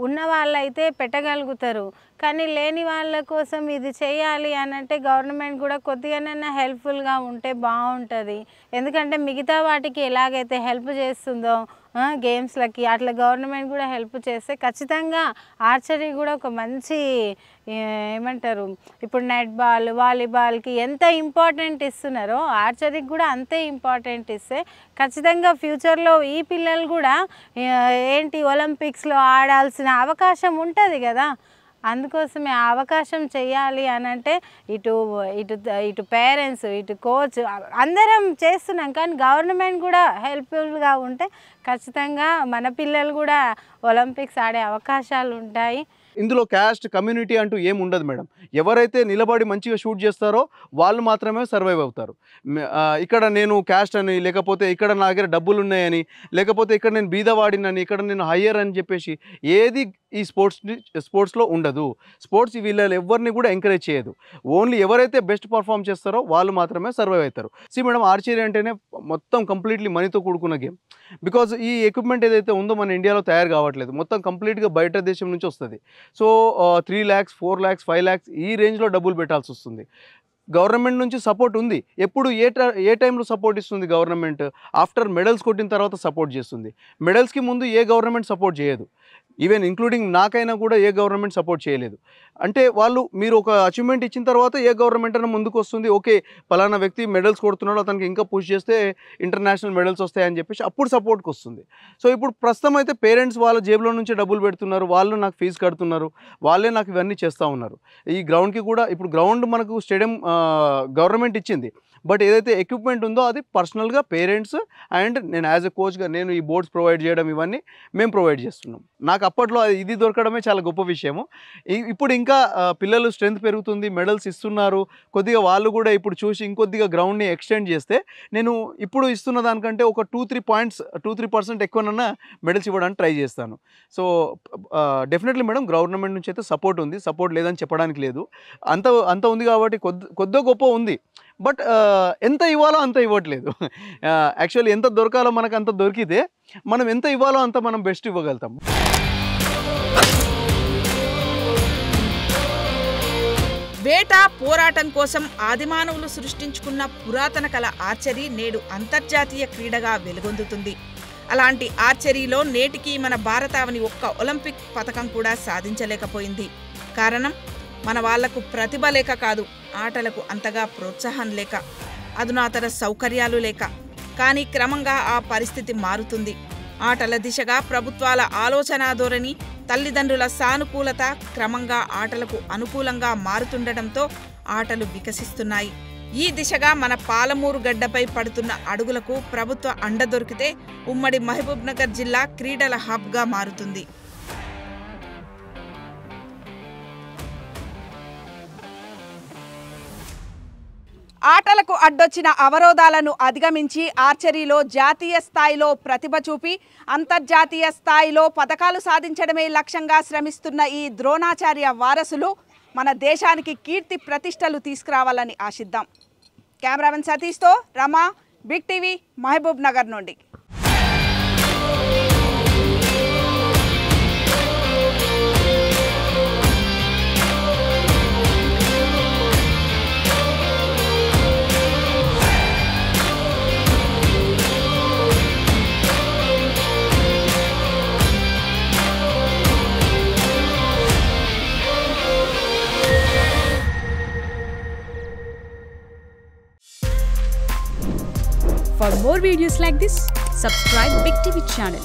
ఉన్న వాళ్ళైతే పెట్టగలుగుతారు, కానీ లేని వాళ్ళ కోసం ఇది చేయాలి అని అంటే గవర్నమెంట్ కూడా కొద్దిగానైనా హెల్ప్ఫుల్గా ఉంటే బాగుంటుంది. ఎందుకంటే మిగతా వాటికి ఎలాగైతే హెల్ప్ చేస్తుందో గేమ్స్లకి, అట్లా గవర్నమెంట్ కూడా హెల్ప్ చేస్తే ఖచ్చితంగా ఆర్చరీ కూడా ఒక మంచి ఏమంటారు, ఇప్పుడు నెట్ బాల్, వాలీబాల్కి ఎంత ఇంపార్టెంట్ ఇస్తున్నారో ఆర్చరీకి కూడా అంతే ఇంపార్టెంట్ ఇస్తే ఖచ్చితంగా ఫ్యూచర్లో ఈ పిల్లలు కూడా ఏంటి ఒలింపిక్స్లో ఆడాల్సిన అవకాశం ఉంటుంది కదా. అందుకోసమే ఆ అవకాశం చేయాలి అని అంటే ఇటు పేరెంట్స్, ఇటు కోచ్ అందరం చేస్తున్నాం, కానీ గవర్నమెంట్ కూడా హెల్ప్ఫుల్గా ఉంటే ఖచ్చితంగా మన పిల్లలు కూడా ఒలింపిక్స్ ఆడే అవకాశాలు ఉంటాయి. ఇందులో క్యాస్ట్ కమ్యూనిటీ అంటూ ఏం ఉండదు మేడం. ఎవరైతే నిలబడి మంచిగా షూట్ చేస్తారో వాళ్ళు మాత్రమే సర్వైవ్ అవుతారు. ఇక్కడ నేను క్యాస్ట్ అని, లేకపోతే ఇక్కడ నా దగ్గర డబ్బులు ఉన్నాయని, లేకపోతే ఇక్కడ నేను బీదవాడినని, ఇక్కడ నేను హయ్యర్ అని చెప్పేసి ఏది ఈ స్పోర్ట్స్లో ఉండదు. స్పోర్ట్స్ వీళ్ళ ఎవరిని కూడా ఎంకరేజ్ చేయదు. ఓన్లీ ఎవరైతే బెస్ట్ పర్ఫామ్ చేస్తారో వాళ్ళు మాత్రమే సర్వైవ్ అవుతారు. మేడం ఆర్చరీ అంటేనే మొత్తం కంప్లీట్లీ మనీతో కూడుకున్న గేమ్. బికాజ్ ఈ ఎక్విప్మెంట్ ఏదైతే ఉందో మన ఇండియాలో తయారు కావట్లేదు, మొత్తం కంప్లీట్గా బయట దేశం నుంచి వస్తుంది. సో 3 lakhs 4 lakhs 5 lakhs ఈ రేంజ్లో డబ్బులు పెట్టాల్సి వస్తుంది. గవర్నమెంట్ నుంచి సపోర్ట్ ఉంది. ఎప్పుడు ఏ టైంలో సపోర్ట్ ఇస్తుంది గవర్నమెంట్? ఆఫ్టర్ మెడల్స్ కొట్టిన తర్వాత సపోర్ట్ చేస్తుంది. మెడల్స్కి ముందు ఏ గవర్నమెంట్ సపోర్ట్ చేయదు. ఈవెన్ ఇంక్లూడింగ్ నాకైనా కూడా ఏ గవర్నమెంట్ సపోర్ట్ చేయలేదు. అంటే వాళ్ళు మీరు ఒక అచీవ్మెంట్ ఇచ్చిన తర్వాత ఏ గవర్నమెంట్ అయినా ముందుకు వస్తుంది, ఓకే పలానా వ్యక్తి మెడల్స్ కొడుతున్నాడు, అతనికి ఇంకా పుష్ చేస్తే ఇంటర్నేషనల్ మెడల్స్ వస్తాయని చెప్పేసి అప్పుడు సపోర్ట్కి వస్తుంది. సో ఇప్పుడు ప్రస్తుతం అయితే పేరెంట్స్ వాళ్ళ జేబులో నుంచి డబ్బులు పెడుతున్నారు, వాళ్ళు నాకు ఫీజు కడుతున్నారు, వాళ్ళే నాకు ఇవన్నీ చేస్తూ ఉన్నారు. ఈ గ్రౌండ్కి కూడా ఇప్పుడు గ్రౌండ్ మనకు స్టేడియం గవర్నమెంట్ ఇచ్చింది, బట్ ఏదైతే ఎక్విప్మెంట్ ఉందో అది పర్సనల్గా పేరెంట్స్ అండ్ నేను యాజ్ ఎ కోచ్గా నేను ఈ బోర్డ్స్ ప్రొవైడ్ చేయడం ఇవన్నీ మేము ప్రొవైడ్ చేస్తున్నాం. నాకు అప్పట్లో ఇది దొరకడమే చాలా గొప్ప విషయము. ఇప్పుడు ఇంకా పిల్లలు స్ట్రెంత్ పెరుగుతుంది, మెడల్స్ ఇస్తున్నారు. కొద్దిగా వాళ్ళు కూడా ఇప్పుడు చూసి ఇంకొద్దిగా గ్రౌండ్ని ఎక్స్టెండ్ చేస్తే నేను ఇప్పుడు ఇస్తున్న దానికంటే ఒక 2-3% ఎక్కువనన్నా మెడల్స్ ఇవ్వడానికి ట్రై చేస్తాను. సో డెఫినెట్లీ మేడం గవర్నమెంట్ నుంచి అయితే సపోర్ట్ ఉంది, సపోర్ట్ లేదని చెప్పడానికి లేదు. అంత ఉంది కాబట్టి కొద్ది గొప్ప ఉంది. బట్ ఎంత ఇవ్వాలో అంత ఇవ్వట్లేదు. యాక్చువల్లీ ఎంత దొరకాలో మనకు అంత దొరికితే మనం ఎంత ఇవ్వాలో అంత మనం బెస్ట్ ఇవ్వగలుగుతాం. వేట పోరాటం కోసం ఆదిమానవులు సృష్టించుకున్న పురాతన కళ ఆర్చరీ నేడు అంతర్జాతీయ క్రీడగా వెలుగొందుతుంది. అలాంటి ఆర్చరీలో నేటికి మన భారతావని ఒక్క ఒలింపిక్ పథకం కూడా సాధించలేకపోయింది. కారణం మన వాళ్లకు ప్రతిభ లేక కాదు, ఆటలకు అంతగా ప్రోత్సాహం లేక, అధునాతన సౌకర్యాలు లేక. కానీ క్రమంగా ఆ పరిస్థితి మారుతుంది. ఆటల దిశగా ప్రభుత్వాల ఆలోచనా ధోరణి, తల్లిదండ్రుల సానుకూలత క్రమంగా ఆటలకు అనుకూలంగా మారుతుండటంతో ఆటలు వికసిస్తున్నాయి. ఈ దిశగా మన పాలమూరు గడ్డపై పడుతున్న అడుగులకు ప్రభుత్వ అండ దొరికితే ఉమ్మడి మహబూబ్నగర్ జిల్లా క్రీడల హబ్గా మారుతుంది. ఆటలకు అడ్డొచ్చిన అవరోధాలను అధిగమించి ఆర్చరీలో జాతీయ స్థాయిలో ప్రతిభ చూపి అంతర్జాతీయ స్థాయిలో పతకాలు సాధించడమే లక్ష్యంగా శ్రమిస్తున్న ఈ ద్రోణాచార్య వారసులు మన దేశానికి కీర్తి ప్రతిష్టలు తీసుకురావాలని ఆశిద్దాం. కెమెరామెన్ సతీష్తో రమా, బిగ్ టీవీ, మహబూబ్ నగర్ నుండి. For more videos like this, subscribe Big TV channel.